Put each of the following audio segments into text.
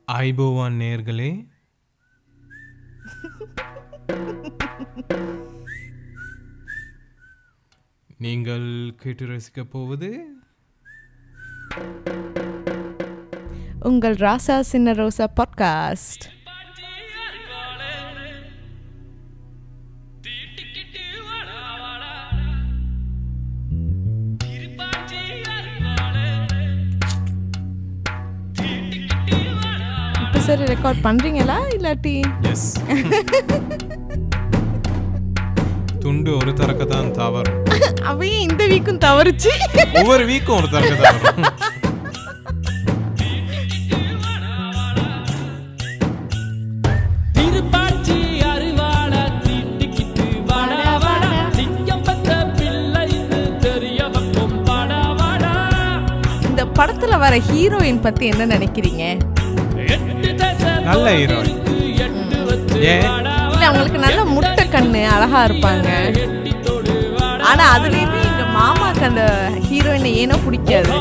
ஐபோவான் நேயர்களே, நீங்கள் கேட்டு ரசிக்கப் போவது உங்கள் ராசா சின்ன ரோசா பாட்காஸ்ட். இப்போ சரி ரெக்கார்ட் பண்ணுறீங்களா இல்லாட்டி? எஸ், துண்டு ஒரு தரக்கத்தான் தவறும். அவையே இந்த வீக்கும் தவறுச்சு. ஒவ்வொரு வீக்கும் ஒரு தரக்க தவறும். இந்த படத்துல வர ஹீரோயின் பத்தி என்ன நினைக்கிறீங்க? நல்ல ஹீரோயின். ஏன் இல்ல, அவங்களுக்கு நல்ல முட்டை கண்ணு, அழகா இருப்பாங்க. ஆனா அதுலயுமே எங்க மாமாக்கு அந்த ஹீரோயினை ஏனோ பிடிக்காது.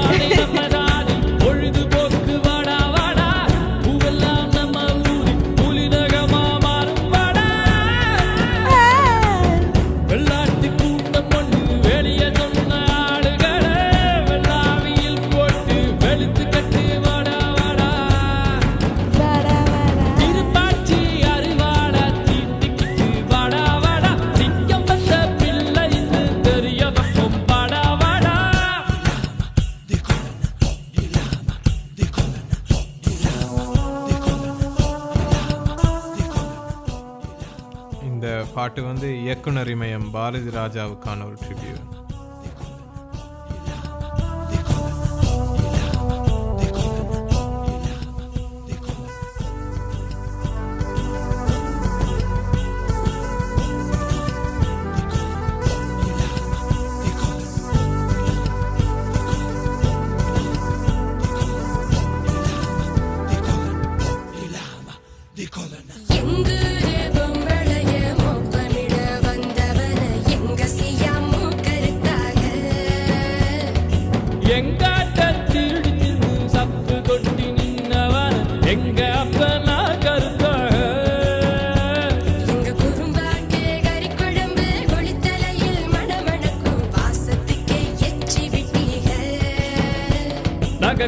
பாட்டு வந்து இயக்குனர் இமயம் பாரதி ராஜாவுக்கான ஒரு ட்ரிபியூட்.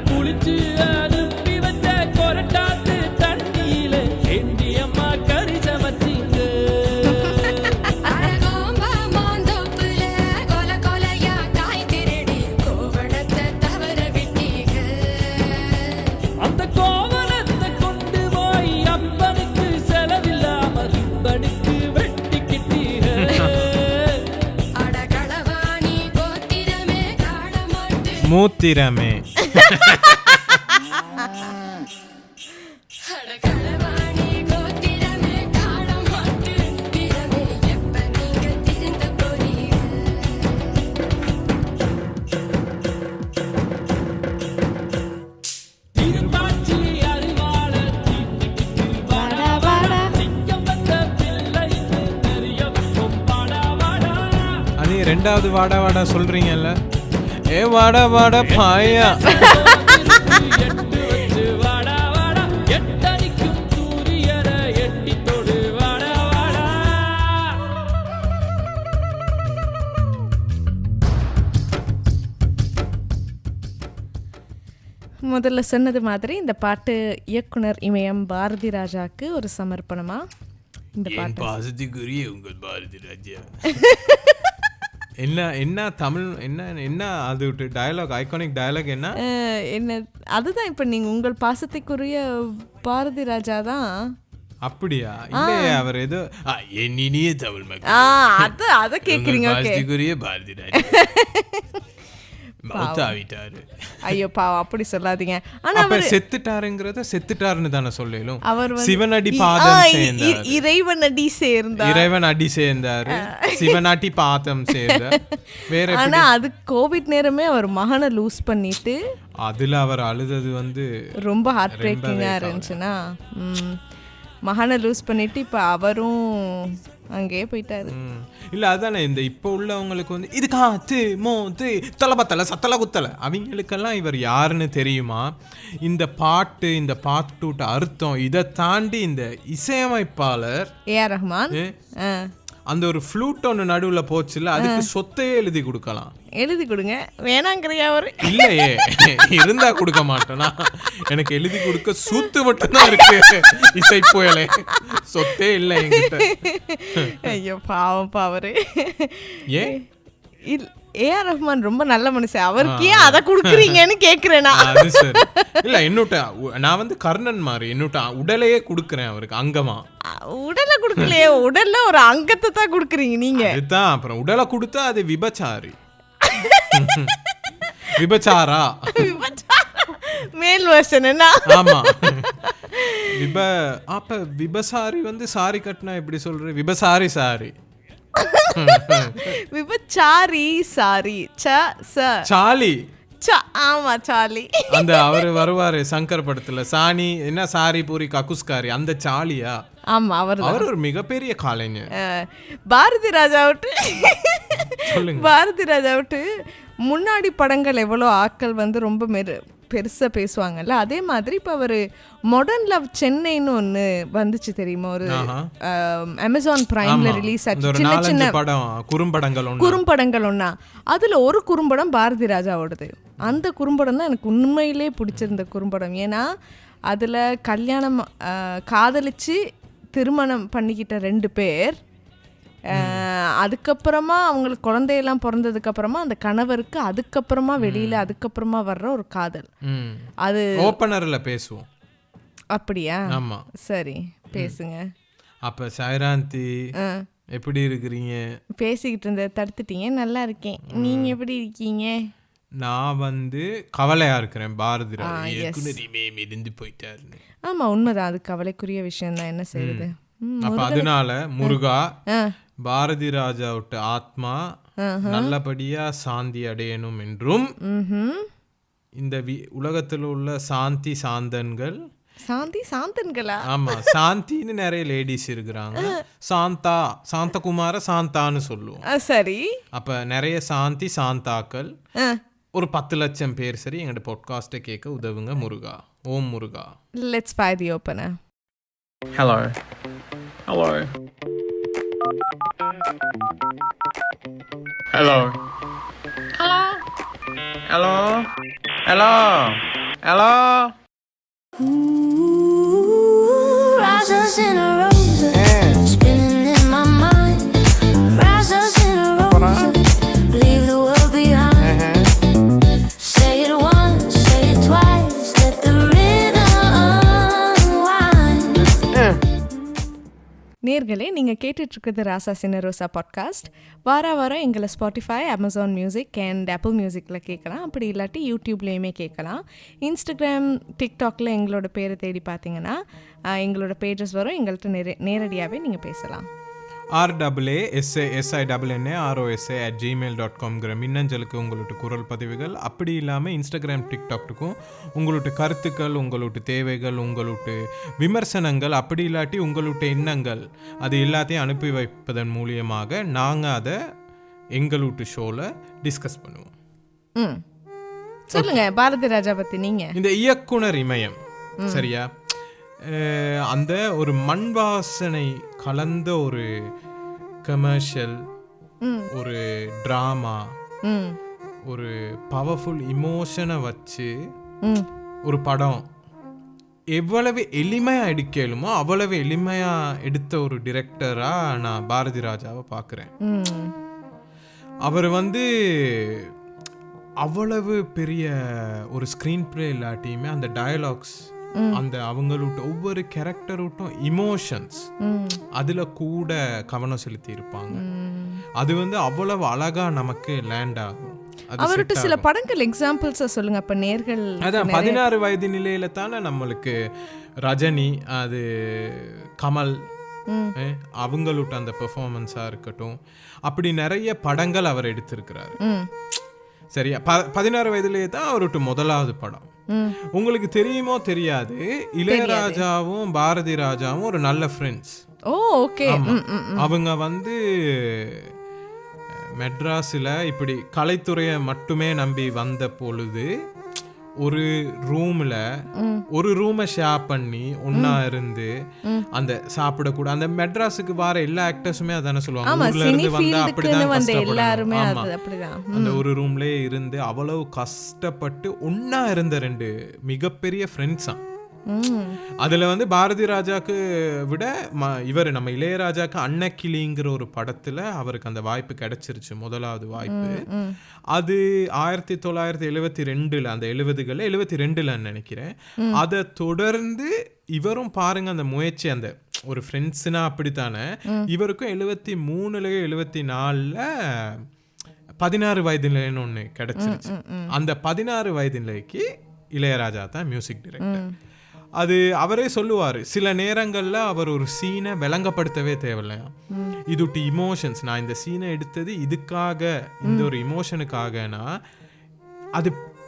குளிச்சு அனுப்பி வச்ச கொரட்டாத்து தண்ணியில ஏண்டியம்மா கறி சமைச்சிங்க. அந்த கோவணத்தை கொண்டு போய் அப்பனுக்கு செலவில்லாம ரிப்பனுக்கு வெட்டிக்கிட்டீங்க. மூத்திரமே ரெண்டாவது வாடா வாடா சொல்றீங்கல்ல, ஏ வாடா வாடா பாயா. முதல்ல சொன்னது மாதிரி இந்த பாட்டு இயக்குனர் இமயம் பாரதி ராஜாக்கு ஒரு சமர்ப்பணமா. இந்த பாட்டு பாசத்துக்குரிய உங்கள் பாரதி ராஜா. என்ன தமிழ் என்ன அது டயலாக், ஐகானிக் டயலாக் என்ன என்ன அதுதான். இப்ப நீங்க உங்கள் பாசத்துக்குரிய பாரதி ராஜா தான். அப்படியா? இல்லையே, அவர் ஏதோ என்னினிய தமிழ் மக்கள் அத கேக்குறீங்க. பாசத்துக்குரிய பாரதி ராஜா மௌத்தாவிட்டாரு. ஐயோ பாவம், அப்படி சொல்லாதீங்க. ஆனா அவர் செத்துட்டாருங்கறத செத்துட்டாருன்னு தானே சொல்லலும். அவர் சிவனடி பாதம் சேர்ந்தார், இறைவன் அடி சேர்ந்தாரு, சிவனாட்டி பாதம் சேர்ந்தார். வேற ஆனா அது கோவிட் நேரமே அவர் மகனை லூஸ் பண்ணிட்டு அதுல அவர் அழுதது வந்து ரொம்ப ஹார்ட் பிரேக்கிங்கா இருந்துச்சுன்னா, மகனை லூஸ் பண்ணிட்டு இப்ப அவரும் அங்கேயே போயிட்டாரு. இல்ல அதானே இந்த இப்போ உள்ளவங்களுக்கு வந்து இது காத்து மோத்து தலை சத்தலை குத்தலை அவங்களுக்கெல்லாம் இவர் யாருன்னு தெரியுமா? இந்த பாட்டுட்ட அர்த்தம் இதை தாண்டி இந்த இசையமைப்பாளர் ஏஆர் ரஹ்மான் அந்த ஒரு ஃப்ளூட் ஒன்று நடுவில் போச்சுல, அதுக்கு சொத்தையே எழுதி கொடுக்கலாம். எழுதி கொடுங்க வேணாங்கிறியா? அவரு இல்லையே, இருந்தா கொடுக்க மாட்டேனா? எனக்கு எழுதி கொடுக்க சூத்து மட்டும்தான் இருக்கு. இசை புயலே சொத்தே இல்லை என்கிட்ட. ஐயோ பாவம் அவரு. ஏன் ஏஆர் ரஹ்மான் ரொம்ப நல்ல மனுஷன், அவருக்கு ஏன் அதை கொடுக்குறீங்கன்னு கேக்குறேன். அது சரி. இல்ல என்னோட நான் வந்து கர்ணன் மாதிரி என்னோட உடலையே கொடுக்குறேன் அவருக்கு, அங்கமா. உடலை கொடுக்கலையே, உடல்ல ஒரு அங்கத்தை தான் கொடுக்குறீங்க நீங்க. அதுதான். அப்புறம் உடலை கொடுத்தா அது விபச்சாரி. விபச்சாரா மேல் வெர்ஷன் என்ன? ஆமா. அப்ப விபசாரி வந்து சாரி கட்டினா எப்படி சொல்ற? விபசாரி சாரி விபச்சாரி சாரி சாலி. ஆமா சாலி. அந்த அவரு வருவாரு சங்கர் படத்துல, சாணி என்ன சாரி பூரி கக்குஸ்காரி, அந்த சாலியா? ஆமா, அவர் ஒரு மிகப்பெரிய கலைஞர். பாரதி ராஜா விட்டு முன்னாடி படங்கள் எவ்வளோ ஆட்கள் வந்து ரொம்ப பெருசாக பேசுவாங்கல்ல, அதே மாதிரி இப்போ அவர் மாடர்ன் லவ் சென்னைன்னு ஒன்று வந்துச்சு தெரியுமா? ஒரு அமேசான் பிரைம்ல ரிலீஸ் ஆச்சு, சின்ன சின்ன குறும்படங்கள் ஒன்றா. அதில் ஒரு குறும்படம் பாரதி ராஜாவோடது. அந்த குறும்படம் தான் எனக்கு உண்மையிலே பிடிச்சிருந்த குறும்படம். ஏன்னா அதில் கல்யாணம் காதலிச்சு திருமணம் பண்ணிக்கிட்ட 2 பேர், அதுக்கப்புறமா அவங்களுக்கு குழந்தையெல்லாம் பிறந்ததுக்கப்புறமா அந்த கணவருக்கு அதுக்கப்புறமா வெளியில் அதுக்கப்புறமா வர்ற ஒரு காதல். அது ஓப்பனர்ல பேசுவோம். அப்படியா? ஆமா சரி பேசுங்க. அப்ப சாய்ராந்தி எப்படி இருக்கிறீங்க? பேசிக்கிட்டு இருந்த தடுத்துட்டீங்க. நல்லா இருக்கேன், நீங்க எப்படி இருக்கீங்க? நான் வந்து கவலையா இருக்கிறேன். பாரதி இருந்து போயிட்டாரு. ஆமா உண்மைதான், அது கவலைக்குரிய விஷயம் தான். என்ன செய்யுது? அப்ப அதனால முருகா, பாரதி ராஜா விட்டு ஆத்மா நல்லபடியா சாந்தி அடையணும் என்றும், இந்த உலகத்தில் உள்ள சாந்தன்களா? ஆமா, சாந்தின்னு நிறைய லேடிஸ் இருக்கிறாங்க. சாந்தகுமார சாந்தான்னு சொல்லுவோம். சரி. அப்ப நிறைய சாந்தாக்கள் ஒரு 10 லட்சம் பேர் சரி எங்கட பாட்காஸ்ட்டை கேட்க உதவுங்க முருகா. ஓம் முருகா. Let's fire the opener. Hello. Hello. Hello. Hello. Hello. Hello. Hello. Roses in a roses, spinning in my mind. Roses in a roses, leave the world behind. Say it once, say it twice, let the rhythm unwind. நேர்களே, நீங்கள் கேட்டுட்ருக்குது ராசா சினரோசா podcast. வாரம் எங்களை Spotify, Amazon music and apple மியூசிக்கில் கேட்கலாம். அப்படி இல்லாட்டி யூடியூப்லேயுமே கேட்கலாம். Instagram, டிக்டாக்ல எங்களோட பேரை தேடி பார்த்தீங்கன்னா எங்களோட பேஜஸ் வரும். எங்கள்கிட்ட நேரடியாகவே நீங்கள் பேசலாம். RAASASINNAROSA@gmail.com மின்னஞ்சலுக்கு உங்களோட குரல் பதிவுகள், அப்படி இல்லாமல் இன்ஸ்டாகிராம் டிக்டாக்டுக்கும் உங்களோட கருத்துக்கள், உங்களோட தேவைகள், உங்களோட விமர்சனங்கள், அப்படி இல்லாட்டி உங்களோட எண்ணங்கள், அது எல்லாத்தையும் அனுப்பி வைப்பதன் மூலியமாக நாங்கள் அதை எங்களோட ஷோவில் டிஸ்கஸ் பண்ணுவோம். சொல்லுங்க பாரதி ராஜா பற்றி. நீங்கள் இந்த இயக்குனர் இமயம் சரியா, அந்த ஒரு மண் வாசனை கலந்த ஒரு கமர்ஷியல், ஒரு டிராமா, ஒரு பவர்ஃபுல் இமோஷனை வச்சு ஒரு படம் எவ்வளவு எளிமையா எடுக்கலுமோ அவ்வளவு எளிமையா எடுத்த ஒரு டிரெக்டரா நான் பாரதி ராஜாவை பார்க்குறேன். அவர் வந்து அவ்வளவு பெரிய ஒரு ஸ்க்ரீன் பிளே இல்லாட்டியுமே அந்த டயலாக்ஸ், அந்த அவங்களோட ஒவ்வொரு கேரக்டரோட்டும் இமோஷன்ஸ் அதுல கூட கவனம் செலுத்தி இருப்பாங்க. அது வந்து அவ்வளவு அழகா நமக்கு லேண்ட் ஆகும். அவர்கிட்ட சில படங்கள் எக்ஸாம்பிள்ஸ் சொல்லுங்க. அப்ப நேர்கள் அதான் 16 வயது நிலையில தானே நம்மளுக்கு ரஜினி, அது கமல், அவங்களோட அந்த பெர்ஃபார்மன்ஸா இருக்கட்டும், அப்படி நிறைய படங்கள் அவர் எடுத்திருக்கிறாரு. சரியா, 16 வயதுலேயே தான் அவரோட முதலாவது படம். உங்களுக்கு தெரியுமோ தெரியாது, இளையராஜாவும் பாரதி ராஜாவும் ஒரு நல்ல ஃப்ரெண்ட்ஸ். ஓ ஓகே. அவங்க வந்து மெட்ராஸில் இப்படி கலைத்துறையை மட்டுமே நம்பி வந்த பொழுது ஒரு ரூமை ஷேர் பண்ணி ஒன்னா இருந்து அந்த சாப்பிடக்கூட அந்த மெட்ராஸுக்கு வர எல்லா ஆக்டர்ஸுமே அதானே சொல்லுவாங்க, ஊர்ல இருந்து வந்தா அப்படிதான் எல்லாருமே கஷ்டப்படணும். அப்படிதான். அந்த ஒரு ரூம்லயே இருந்து அவ்வளவு கஷ்டப்பட்டு ஒன்னா இருந்த 2 மிகப்பெரிய ஃப்ரெண்ட்ஸா. அதுல வந்து பாரதி ராஜாக்கு விட இவர் நம்ம இளையராஜாக்கு அன்னக்கிளிங்கிற ஒரு படத்துல அவருக்கு அந்த வாய்ப்பு கிடைச்சிருச்சு, முதலாவது வாய்ப்பு. அது 1972 அந்த 72ல நினைக்கிறேன். அதை தொடர்ந்து இவரும் பாருங்க அந்த முயற்சி, அந்த ஒரு ஃப்ரெண்ட்ஸ்னா அப்படித்தானே, இவருக்கும் 73 74 16 வயது நிலைன்னு ஒண்ணு கிடைச்சிருச்சு. அந்த 16 வயது நிலைக்கு இளையராஜா தான் மியூசிக் டைரக்டர். அது அவரே சொல்லுவாரு, சில நேரங்கள்ல அவர் ஒரு சீனை விளங்கப்படுத்தவே தேவையில்லையா, இது இமோஷன்ஸ், நான் இந்த சீனை எடுத்தது இதுக்காக, இந்த ஒரு இமோஷனுக்காகனா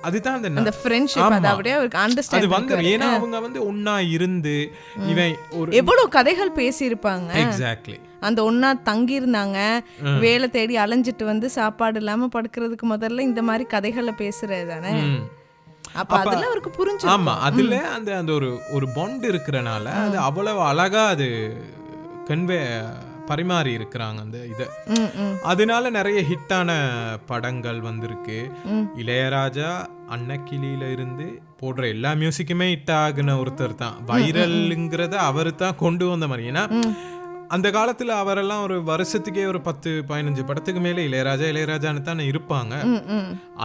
அதுதான் அந்த ஃப்ரெண்ட்ஷிப். அது அப்படியே அவருக்கு அண்டர்ஸ்டாண்ட் அது வந்து, ஏன்னா அவங்க வந்து ஒண்ணா இருந்து இவன் ஒரு எவ்வளவு கதைகள் பேசி இருப்பாங்க. எக்ஸாக்ட்லி. அந்த ஒன்னா தங்கி இருந்தாங்க, வேலை தேடி அலைஞ்சிட்டு வந்து சாப்பாடு இல்லாம படுக்கிறதுக்கு முதல்ல இந்த மாதிரி கதைகளை பேசுறது தானே. அப்ப அதுல அவருக்கு புரிஞ்சு. ஆமா, அதுல அந்த ஒரு பாண்ட் இருக்கிறனால அது அவ்வளவு அழகா அது பரிமாறி இருக்கிறாங்க அந்த இத. அதனால நிறைய ஹிட்டான படங்கள் வந்திருக்கு. இளையராஜா அன்னக்கிளியில இருந்து போடுற எல்லா மியூசிக்குமே ஹிட் ஆகுன ஒருத்தர் தான். வைரல்ங்கிறத அவரு தான் கொண்டு வந்த மாதிரி. ஏன்னா அந்த காலத்துல அவரெல்லாம் ஒரு வருஷத்துக்கே ஒரு 10-15 படத்துக்கு மேல இளையராஜான்னு தானே இருப்பாங்க.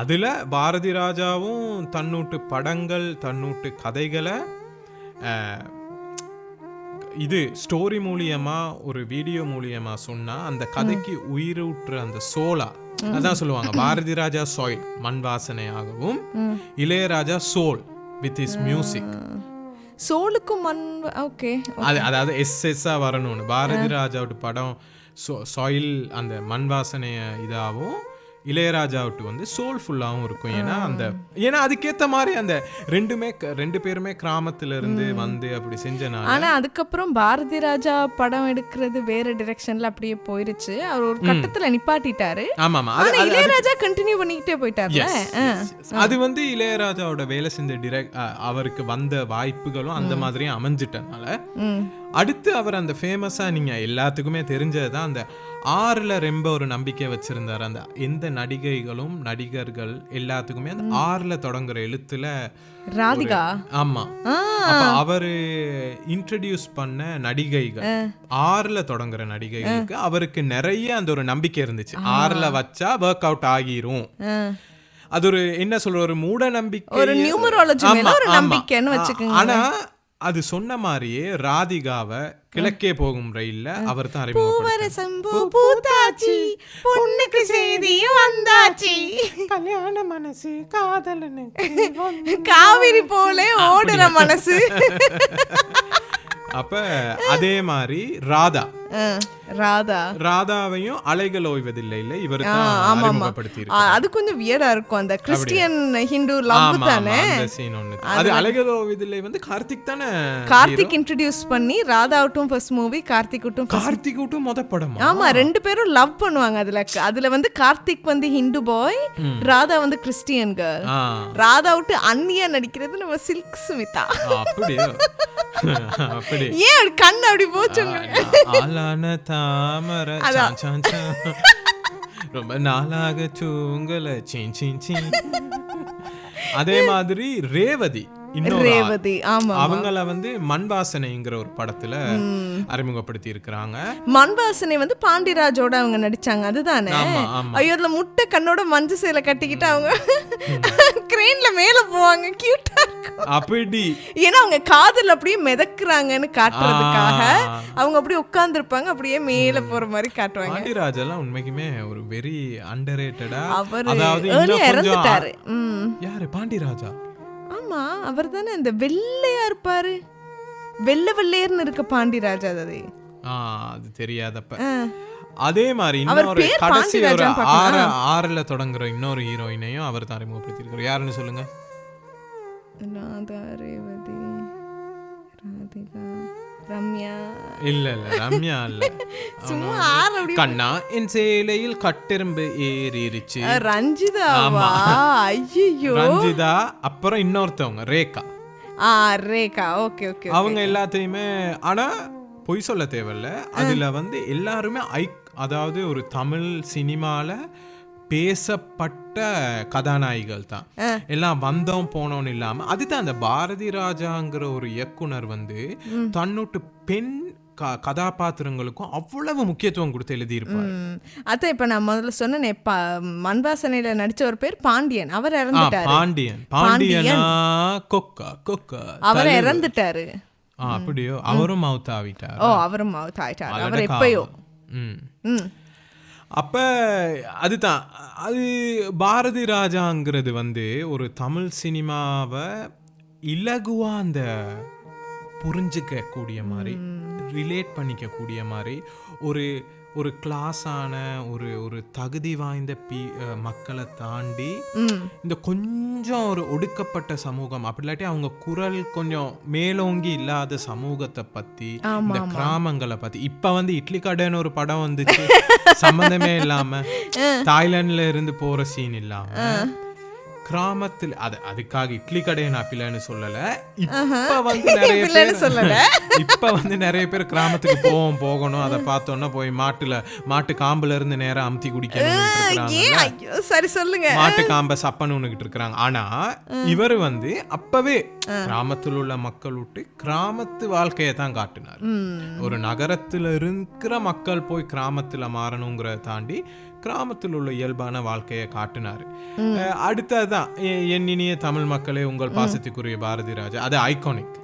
அதுல பாரதி ராஜாவும் தன்னூட்டு படங்கள் தன்னூட்டு கதைகளை இது ஸ்டோரி மூலியமா ஒரு வீடியோ மூலியமா சொன்னா அந்த கதைக்கு உயிரூற்ற அந்த சோலா, அதான் சொல்லுவாங்க பாரதி ராஜா சாயில் மண் வாசனையாகவும், Ilaiyaraaja soul with his music. சோலுக்கும் மண், ஓகே, அதாவது எஸ்எஸ்ஸா வரணும்னு பாரதி ராஜாவோட படம் சாயில் அந்த மண் வாசனைய இதாகவும், இளையராஜாவுட்டு வந்து சோல்ஃபுல்லாகவும் இருக்கும். ஏன்னா அதுக்கேற்ற மாதிரி அந்த ரெண்டு பேருமே கிராமத்துல இருந்து வந்து அப்படி செஞ்சனால. ஆனா அதுக்கப்புறம் பாரதி ராஜா படம் எடுக்கிறது வேற டிரெக்ஷன்ல அப்படியே போயிருச்சு. அவர் ஒரு கட்டத்துல நிப்பாட்டிட்டாரு. ஆமாமா, இளையராஜா கண்டினியூ பண்ணிக்கிட்டே போயிட்டாரு. அது வந்து இளையராஜாவோட வேலை செஞ்ச அவருக்கு வந்த வாய்ப்புகளும் அந்த மாதிரியும் அமைஞ்சிட்டனால அடுத்து அவர் அந்த ஃபேமஸா நீங்க எல்லாத்துக்குமே தெரிஞ்சதுதான் அந்த 6ல ரொம்ப ஒரு நம்பிக்கை வச்சிருந்தாரு. அந்த எந்த நடிகைகளும் நடிகர்கள் எல்லாத்துக்குமே அந்த 6ல தொடங்குற எழுத்துல ராதிகா. ஆமா, அப்ப அவரு இன்ட்ரோடியூஸ் பண்ண நடிகைகள் 6ல தொடங்குற நடிகைகளுக்கு அவருக்கு நிறைய அந்த ஒரு நம்பிக்கை இருந்துச்சு. 6ல வச்சா ஒர்க் அவுட் ஆகிரும். அது ஒரு என்ன சொல்ற ஒரு மூட நம்பிக்கை, ஒரு நியூமராலஜி மேல ஒரு நம்பிக்கைன்னு வச்சுக்கோங்க. ஆனா அது சொன்ன மாதிரியே ராதிகாவை கிழக்கே போகும் ரயில்ல அவர் தான் கல்யாண மனசு காதலனு காவிரி போல ஓடுற மனசு. அப்ப அதே மாதிரி ராதாவையும் அலைகள் ஓய்வதில்லை இல்ல இவர் தான் அறிமுகப்படுத்தி இருக்காரு. அது கொஞ்சம் வியர்டா இருக்கும். அந்த கிறிஸ்டியன் ஹிந்து லவ் தானே அந்த சீன் ஒன்னு. அது அலைகள் ஓய்வதில்லை வந்து கார்த்திக் தானே, கார்த்திக் இன்ட்ரோடியூஸ் பண்ணி ராதாவுட்டும் ஃபர்ஸ்ட் மூவி, கார்த்திக்குட்டும் முத படம். ஆமா, 2 பேரும் லவ் பண்ணுவாங்க. அதுல வந்து கார்த்திக் வந்து ஹிந்து பாய், ராதா வந்து கிறிஸ்டியன் கேர்ள். ராதாவுட்டு அண்ணியா நடிக்கிறது நம்ம சில்க் ஸ்மிதா. அப்படியே அப்படி ஏன் கண்ணு அப்படி போச்சு தாமரை ரொம்ப நாளாக தூங்கல. அதே மாதிரி ரேவதி அவங்கள வந்து மண் வாசனைங்கிற ஒரு படத்துல அறிமுகப்படுத்தி இருக்கிறாங்க. மண் வாசனை வந்து பாண்டிராஜோட அவங்க நடிச்சாங்க, அதுதானே? ஐயோ, அதுல முட்டை கண்ணோட மஞ்சள் சேலை கட்டிக்கிட்டு அவங்க கிரேன்ல மேல போவாங்க, கியூட்டா இருக்கும். அப்படி ஏன்னா அவங்க காதல் அப்படியே மிதக்குறாங்கன்னு காட்டுறதுக்காக அவங்க அப்படியே உட்கார்ந்து இருப்பாங்க, அப்படியே மேல போற மாதிரி காட்டுவாங்க. பாண்டிராஜ் எல்லாம் உண்மைக்குமே ஒரு வெரி அண்டர்ரேட்டடா. அதாவது இறந்துட்டாரு. யாரு பாண்டிராஜா? ஆமா, அவர் தானே இந்த வெள்ளையா இருப்பாரு, வெள்ளையர்னு இருக்க பாண்டிராஜா. அது தெரியாதப்ப. அதே மாதிரி இன்னொரு கடைசி ஒரு 6ல தொடங்குற இன்னொரு ஹீரோயினையும் அவர் தான் அறிமுகப்படுத்தியிருக்காரு. யாருன்னு சொல்லுங்க? ராதா, ரேவதி, ராதிகா, ரம்யா இல்ல ரம்யா இல்ல. சும்மா ஆறு அப்படி கண்ணா என் சேலையில் கட்டெரும்பு ஏறிடுச்சு. ரஞ்சிதாவா? ஐயோ, ரஞ்சிதா. அப்புறம் இன்னொருத்தவங்க ரேகா. ரேகா. Okay okay. அவங்க எல்லாத்தையுமே, ஆனா பொய் சொல்ல தேவையில்ல, அதுல வந்து எல்லாருமே அதாவது ஒரு தமிழ் சினிமால பேசப்பட்ட கதாநாயகிகள் தான் எல்லாம். வந்தோம் போனோன்னு இல்லாம அதுதான் அந்த பாரதி ராஜாங்கிற ஒரு இயக்குனர் வந்து தன்னோட்டு பெண் கதாபாத்திரங்களுக்கும் அவ்வளவு முக்கியத்துவம் கொடுத்து எழுதியிருப்பார். அதான் இப்ப நான் முதல்ல சொன்னேன், மண்வாசனையில நடிச்ச ஒரு பேர் பாண்டியன். அவர் இறந்துட்டாரு. பாண்டியனா கொக்கா அவர் இறந்துட்டாரு. அப்படியோ? அவரும் மவுத் ஆகிட்டார். அவரும் மவுத் ஆயிட்டாரு. அவர் எப்பயோ. அப்ப அதுதான் அது பாரதி ராஜாங்கிறது வந்து ஒரு தமிழ் சினிமாவை இலகுவா அந்த புரிஞ்சுக்க கூடிய மாதிரி, ரிலேட் பண்ணிக்க கூடிய மாதிரி ஒரு கிளாஸான ஒரு தகுதி வாய்ந்த மக்களை தாண்டி இந்த கொஞ்சம் ஒரு ஒடுக்கப்பட்ட சமூகம், அப்படி இல்லாட்டி அவங்க குரல் கொஞ்சம் மேலோங்கி இல்லாத சமூகத்தை பத்தி, இந்த கிராமங்களை பத்தி. இப்ப வந்து இட்லி கடைன்னு ஒரு படம் வந்துச்சு, சம்பந்தமே இல்லாம தாய்லாந்துல இருந்து போற சீன் இல்லாம கிராமத்தில். அதுக்காக இட்லி கடையை நான் பிள்ளைன்னு சொல்லல. இப்ப வந்து நிறைய பேர் கிராமத்துக்கு போகணும், அதை பார்த்தோன்னா போய் மாட்டு காம்புல இருந்து நேரம் அமுத்தி குடிக்கணும், சரி சொல்லுங்க, மாட்டு காம்ப சப்பனுன்னுகிட்டு இருக்கிறாங்க. ஆனா இவர் வந்து அப்பவே கிராமத்தில் உள்ள மக்கள் விட்டு கிராமத்து வாழ்க்கையை தான் காட்டினார். ஒரு நகரத்துல இருக்கிற மக்கள் போய் கிராமத்துல மாறணுங்கிறத தாண்டி கிராமத்தில் உள்ள இயல்பான வாழ்க்கையை காட்டினாரு. அடுத்ததான் என் இனிய தமிழ் மக்களே, உங்கள் பாசத்துக்குரிய பாரதி ராஜா. அது ஐகானிக்.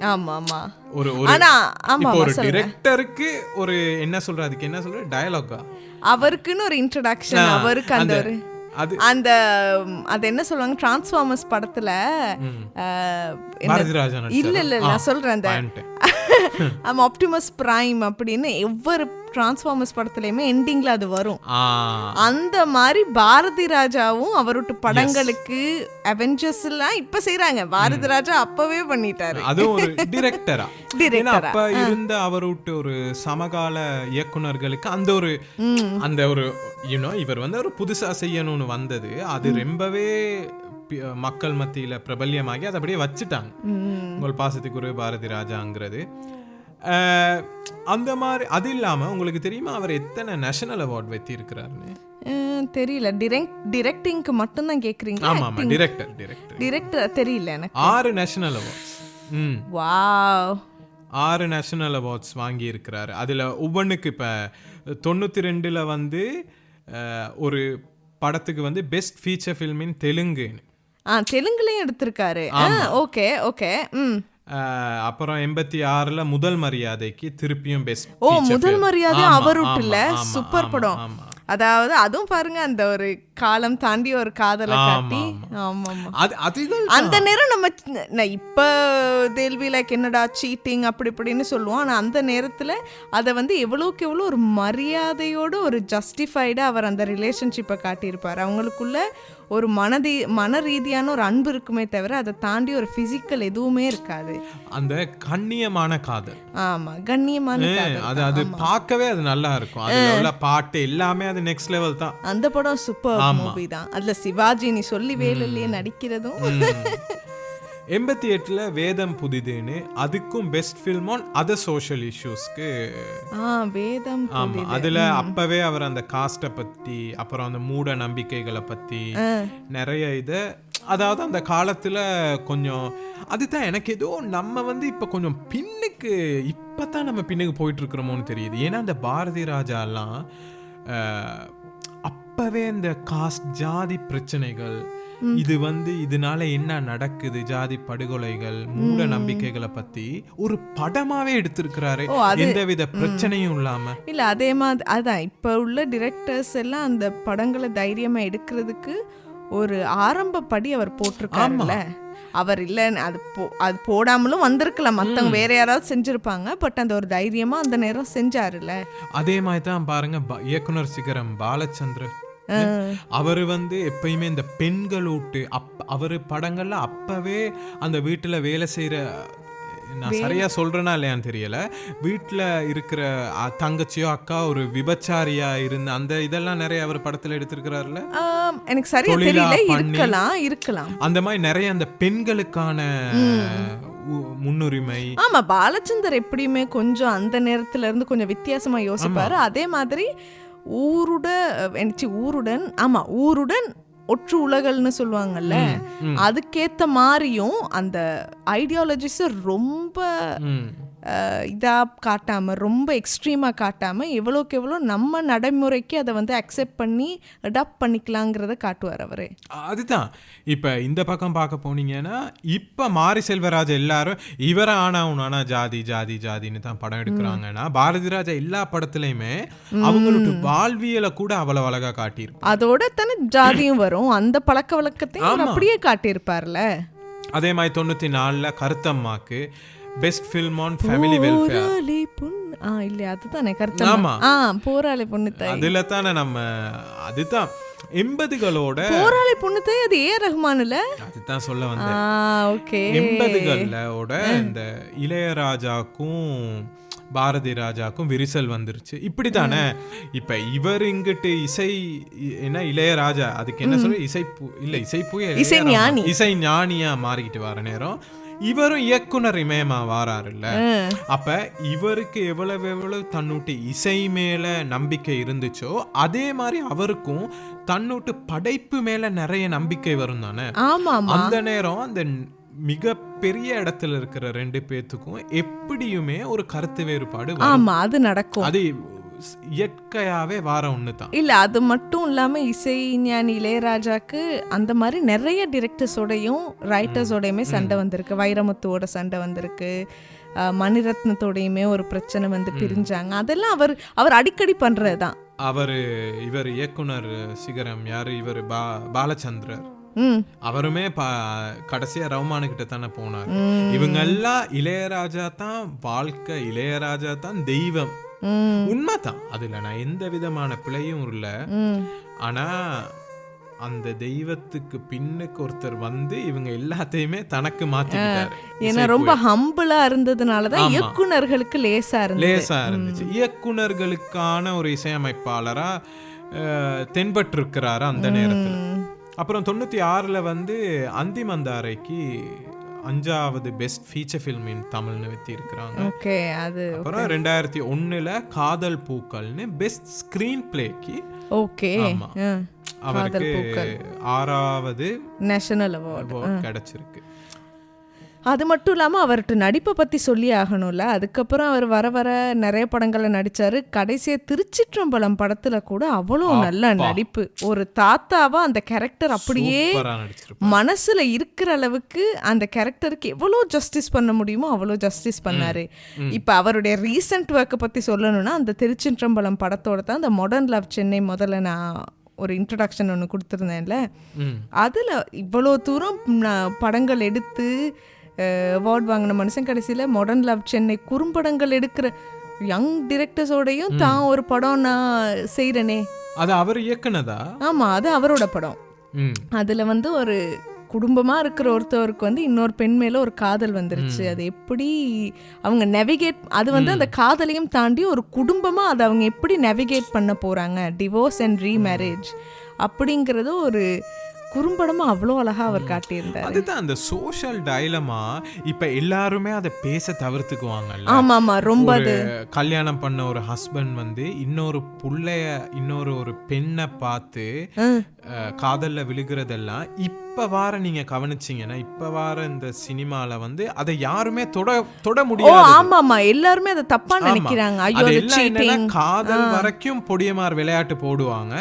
ஒரு டிரெக்டருக்கு ஒரு என்ன சொல்ற, அதுக்கு என்ன சொல்ற, டயலாகா, அவருக்குன்னு ஒரு இன்ட்ரோடக்ஷன், அவருக்கு அந்த ஒரு அந்த அது என்ன சொல்லுவாங்க, டிரான்ஸ்ஃபார்மர்ஸ் படத்துல இல்ல நான் சொல்றேன், அந்த ஆப்டிமஸ் பிரைம் அப்படின்னு ஒவ்வொரு டிரான்ஸ்ஃபார்மர்ஸ் படத்துலயுமே எண்டிங்ல அது வரும். அந்த மாதிரி பாரதி ராஜாவும் அவரோட படங்களுக்கு அவெஞ்சர்ஸ் எல்லாம் இப்ப செய்யறாங்க. பாரதி ராஜா அப்பவே பண்ணிட்டாரு. அது ஒரு டிரெக்டரா அப்ப இருந்த அவரோட ஒரு சமகால இயக்குனர்களுக்கு அந்த ஒரு இவர் வந்து ஒரு புதுசா செய்யணும்னு வந்தது. அது ரொம்பவே மக்கள் மத்தியில பிரபல்யமாகி அதை அப்படியே வச்சுட்டாங்க. உங்கள் பாசத்துக்குரிய பாரதி ராஜாங்கிறது அந்த மாதிரி. அது இல்லாம உங்களுக்கு தெரியுமா அவர் எத்தனை நேஷனல் அவார்ட் வெற்றி இருக்கிறாருன்னு? தெரியல. டிரெக்டிங்க்கு மட்டும் தான் கேக்குறீங்க? ஆமா ஆமா, டிரெக்டர் தெரியல எனக்கு. 6 national awards. Wow, 6 national awards வாங்கி இருக்கிறாரு. அதுல ஒவ்வொன்றுக்கு இப்ப 92ல வந்து ஒரு படத்துக்கு வந்து பெஸ்ட் ஃபீச்சர் ஃபில்ம் இன் தெலுங்குன்னு தெலுங்குலயும் எடுத்திருக்காரு. Okay okay. அப்புறம் 86ல முதல் மரியாதைக்கு திருப்பியும் பெஸ்ட். முதல் மரியாதை அவருட்டுல சூப்பர் படம். அதாவது அதுவும் பாருங்க, அந்த ஒரு காலம் தாண்டி ஒரு காதலை காட்டி. அந்த நேரம் நம்ம இப்ப தேல்வி லைக் என்னடா சீட்டிங் அப்படி இப்படின்னு சொல்லுவோம். ஆனா அந்த நேரத்துல அதை வந்து எவ்வளவுக்கு எவ்வளவு ஒரு மரியாதையோட ஒரு ஜஸ்டிஃபைடா அவர் அந்த ரிலேஷன்ஷிப்பை காட்டியிருப்பாரு. அவங்களுக்குள்ள ஒரு மன ரீதியான ஒரு அன்பு இருக்குமே தவிர அதை தாண்டி ஒரு பிசிக்கல் எதுவுமே இருக்காது. அந்த கண்ணியமான காதல். ஆமா, கண்ணியமான காதல். அது பார்க்கவே அது நல்லா இருக்கும். அதுல உள்ள பாட்டு எல்லாமே அது நெக்ஸ்ட் லெவல் தான். அந்த படம் சூப்பர் மூவி தான். அதுல சிவாஜி நீ சொல்லி வேலையிலேயே நடிக்கிறதும். 88ல வேதம் புதிதுன்னு, அதுக்கும் best film on other social இஷ்யூஸ்க்கு வேதம். ஆமா, அதுல அப்பவே அவர் அந்த காஸ்ட்டை பத்தி, அப்புறம் அந்த மூட நம்பிக்கைகளை பத்தி நிறைய அதாவது அந்த காலத்துல கொஞ்சம் அதுதான் எனக்கு ஏதோ நம்ம வந்து இப்ப கொஞ்சம் பின்னுக்கு இப்பதான் நம்ம பின்னுக்கு போயிட்டு இருக்கிறோமோன்னு தெரியுது. ஏன்னா அந்த பாரதி ராஜா எல்லாம் அப்பவே இந்த காஸ்ட் ஜாதி பிரச்சனைகள், இது வந்து இதனால என்ன நடக்குது, ஜாதி படுகொலைகள், மூட நம்பிக்கைகளை பத்தி ஒரு படமாவே எடுத்திருக்கிறாரு, எந்தவித பிரச்சனையும் இல்லாம. இல்ல அதே மாதிரி அதான் இப்ப உள்ள டிரெக்டர்ஸ் எல்லாம் அந்த படங்களை தைரியமா எடுக்கிறதுக்கு ஒரு ஆரம்ப படி அவர் போட்டிருக்காருல்ல. அவர் இல்ல அது போடாமலும் வந்திருக்கலாம், மத்தவங்க வேற யாராவது செஞ்சிருப்பாங்க. பட் அந்த ஒரு தைரியமா அந்த நேரம் செஞ்சாருல்ல. அதே மாதிரி தான் பாருங்க இயக்குனர் சிகரம் பாலச்சந்திரன். அவரு வந்து எப்பயுமே இந்த பெண்களூட்டு அவரு படங்கள்ல அப்பவே அந்த வீட்டுல வேலை செய்யற நான் சரியா சொல்றேனா இல்லையான்னு தெரியல, வீட்டுல இருக்கிற தங்கச்சியோ அக்கா ஒரு விபச்சாரியா இருந்த அந்த இதெல்லாம் நிறைய அவர் படத்துல எடுத்திருக்கிறாருல. எனக்கு சரியா தெரியல, இருக்கலாம். அந்த மாதிரி நிறைய அந்த பெண்களுக்கான முன்னுரிமை. ஆமா, பாலச்சந்தர் எப்படியுமே கொஞ்சம் அந்த நேரத்துல இருந்து கொஞ்சம் வித்தியாசமா யோசிப்பாரு. அதே மாதிரி ஊருடன் ஒற்று உலகல்னு சொல்லுவாங்கல்ல, அதுக்கேத்த மாதிரியும் அந்த ஐடியாலஜிஸ் ரொம்ப இதா காட்டாம, ரொம்ப எக்ஸ்ட்ரீமா காட்டாம, எவ்வளோக்கு எவ்வளோ நம்ம நடைமுறைக்கு அதை வந்து அக்செப்ட் பண்ணி அடாப்ட் பண்ணிக்கலாங்கிறத காட்டுவார் அவரு. அதுதான் இப்ப இந்த பக்கம் பார்க்க போனீங்கன்னா, இப்ப மாரி செல்வராஜ் எல்லாரும் இவரை ஆனா ஜாதி ஜாதி ஜாதின்னு தான் படம் எடுக்கிறாங்கன்னா, பாரதி ராஜா எல்லா படத்துலயுமே அவங்களோட வாழ்வியலை கூட அவ்வளவு அழகா காட்டியிருக்கும். அதோட தானே ஜாதியும் வரும், அந்த பழக்க வழக்கத்தையும் அப்படியே காட்டியிருப்பார்ல. அதே மாதிரி 94 கருத்தம்மாக்கு best film on family welfare. இல்ல அதுதானே கருத்தம்மா. போராளி பொண்ணுத்தாய், அதுல தானே நம்ம அதுதான் 80களோட போராளி பொண்ணுத்தாய், அது ஏ ரஹ்மான்ல. அதுதான் சொல்ல வந்தேன். ஓகே, 80களோட இந்த இளையராஜாக்கும் பாரதி ராஜாக்கும் விரிசல் வந்துருச்சு. இப்படித்தானே இப்ப இவர் இங்கிட்டு இசை என்ன இளையராஜா, அதுக்கு என்ன சொல்ற, இசை ஞானியா மாறிக்கிட்டு வர நேரம் இவரும் இயக்குனர் இமயமா வாராருல்ல. அப்ப இவருக்கு எவ்வளவு தன்னூட்டு இசை மேல நம்பிக்கை இருந்துச்சோ, அதே மாதிரி அவருக்கும் தன்னூட்டு படைப்பு மேல நிறைய நம்பிக்கை வரும் தானே. அந்த நேரம் அந்த மிக பெரிய இடத்துல இருக்கிற 2 பேத்துக்கும் எப்படியுமே ஒரு கருத்து வேறுபாடு அது நடக்கும். அது இயற்கையாவே வார ஒண்ணுதான் இல்ல. அது மட்டும் இல்லாம இசை ஞானி இளையராஜாக்கு அந்த மாதிரி நிறைய டிரெக்டர்ஸோடையும் ரைட்டர்ஸோடையுமே சண்டை வந்திருக்கு. வைரமுத்துவோட சண்டை வந்திருக்கு, மணிரத்னத்தோடையுமே ஒரு பிரச்சனை வந்து பிரிஞ்சாங்க. அதெல்லாம் அவர் அடிக்கடி பண்றதுதான். இவர் இயக்குனர் சிகரம் யாரு, இவர் பாலச்சந்திரர், அவருமே கடைசியா ரவுமானு கிட்ட தானே போனார். இவங்க எல்லாம் இளையராஜா தான் வாழ்க்கை, இளையராஜா தான் தெய்வம். உண்மைதான், அதுல நான் எந்த விதமான பிழையும் இல்ல. ஆனா அந்த தெய்வத்துக்கு பின்னுக்கு ஒருத்தர் வந்து இவங்க எல்லாத்தையுமே தனக்கு மாத்திக்கிட்டாரு. ஏன்னா ரொம்ப ஹம்பிளா இருந்ததுனாலதான் இயக்குனர்களுக்கு லேசா இருந்துச்சு. இயக்குனர்களுக்கான ஒரு இசையமைப்பாளரா தென்பட்டு இருக்கிறாரு அந்த நேரத்துல. அப்புறம் 96ல வந்து அந்திமந்தாரைக்கு 5வது பெஸ்ட் ஃபீச்சர் ஃபில்ம் இன் தமிழ்னு வெத்தி இருக்கிறாங்க. அப்புறம் 2001ல காதல் பூக்கள்னு பெஸ்ட் ஸ்கிரீன் பிளேக்கு அவருக்கு 6வது நேஷனல் அவார்டு கிடைச்சிருக்கு. அது மட்டும் இல்லாமல் அவர்கிட்ட நடிப்பை பற்றி சொல்லி ஆகணும்ல. அதுக்கப்புறம் அவர் வர வர நிறைய படங்களில் நடித்தார். கடைசியாக திருச்சிற்றம்பலம் படத்தில் கூட அவ்வளோ நல்ல நடிப்பு. ஒரு தாத்தாவா அந்த கேரக்டர் அப்படியே மனசில் இருக்கிற அளவுக்கு அந்த கேரக்டருக்கு எவ்வளோ ஜஸ்டிஸ் பண்ண முடியுமோ அவ்வளோ ஜஸ்டிஸ் பண்ணார். இப்போ அவருடைய ரீசெண்ட் ஒர்க்கை பற்றி சொல்லணும்னா, அந்த திருச்சிற்றம்பலம் படத்தோட தான் அந்த மாடர்ன் லவ் சென்னை முதல்ல நான் ஒரு இன்ட்ரடக்ஷன் ஒன்று கொடுத்துருந்தேன்ல, அதில் இவ்வளோ தூரம் படங்கள் எடுத்து அவார்ட் வாங்கின மனுஷன் கடைசியில் மாடர்ன் லவ் சென்னை குறும்படங்கள் எடுக்கிற யங் டிரெக்டர்ஸோடையும் தான் ஒரு படம் நான் செய்கிறேனே. அது அவர் இயக்குனதா? ஆமாம், அது அவரோட படம். அதில் வந்து ஒரு குடும்பமாக இருக்கிற ஒருத்தவருக்கு வந்து இன்னொரு பெண் மேலே ஒரு காதல் வந்துருச்சு. அது எப்படி அவங்க நெவிகேட், அது வந்து அந்த காதலையும் தாண்டி ஒரு குடும்பமாக அதை அவங்க எப்படி நெவிகேட் பண்ண போகிறாங்க, டிவோர்ஸ் அண்ட் ரீமேரேஜ் அப்படிங்கிறது ஒரு குறும்படமா அவ்வளோ அழகா அவர் காட்டியிருந்தார். அதுதான் அந்த சோஷியல் டைலமா. இப்ப எல்லாருமே அதை பேச தவிர்த்துக்குவாங்கல்ல. ஆமாமா, ரொம்ப அது கல்யாணம் பண்ண ஒரு ஹஸ்பண்ட் வந்து இன்னொரு ஒரு பெண்ணை பார்த்து காதல்ல விழுகிறதெல்லாம் இப்ப வார நீங்க கவனிச்சீங்கன்னா, இப்ப வார இந்த சினிமால வந்து அதை யாருமே தொட முடியாது. ஆமாமா, எல்லாருமே அதை தப்பா நினைக்கிறாங்க. காதல் வரைக்கும் பொடியமார் விளையாட்டு போடுவாங்க,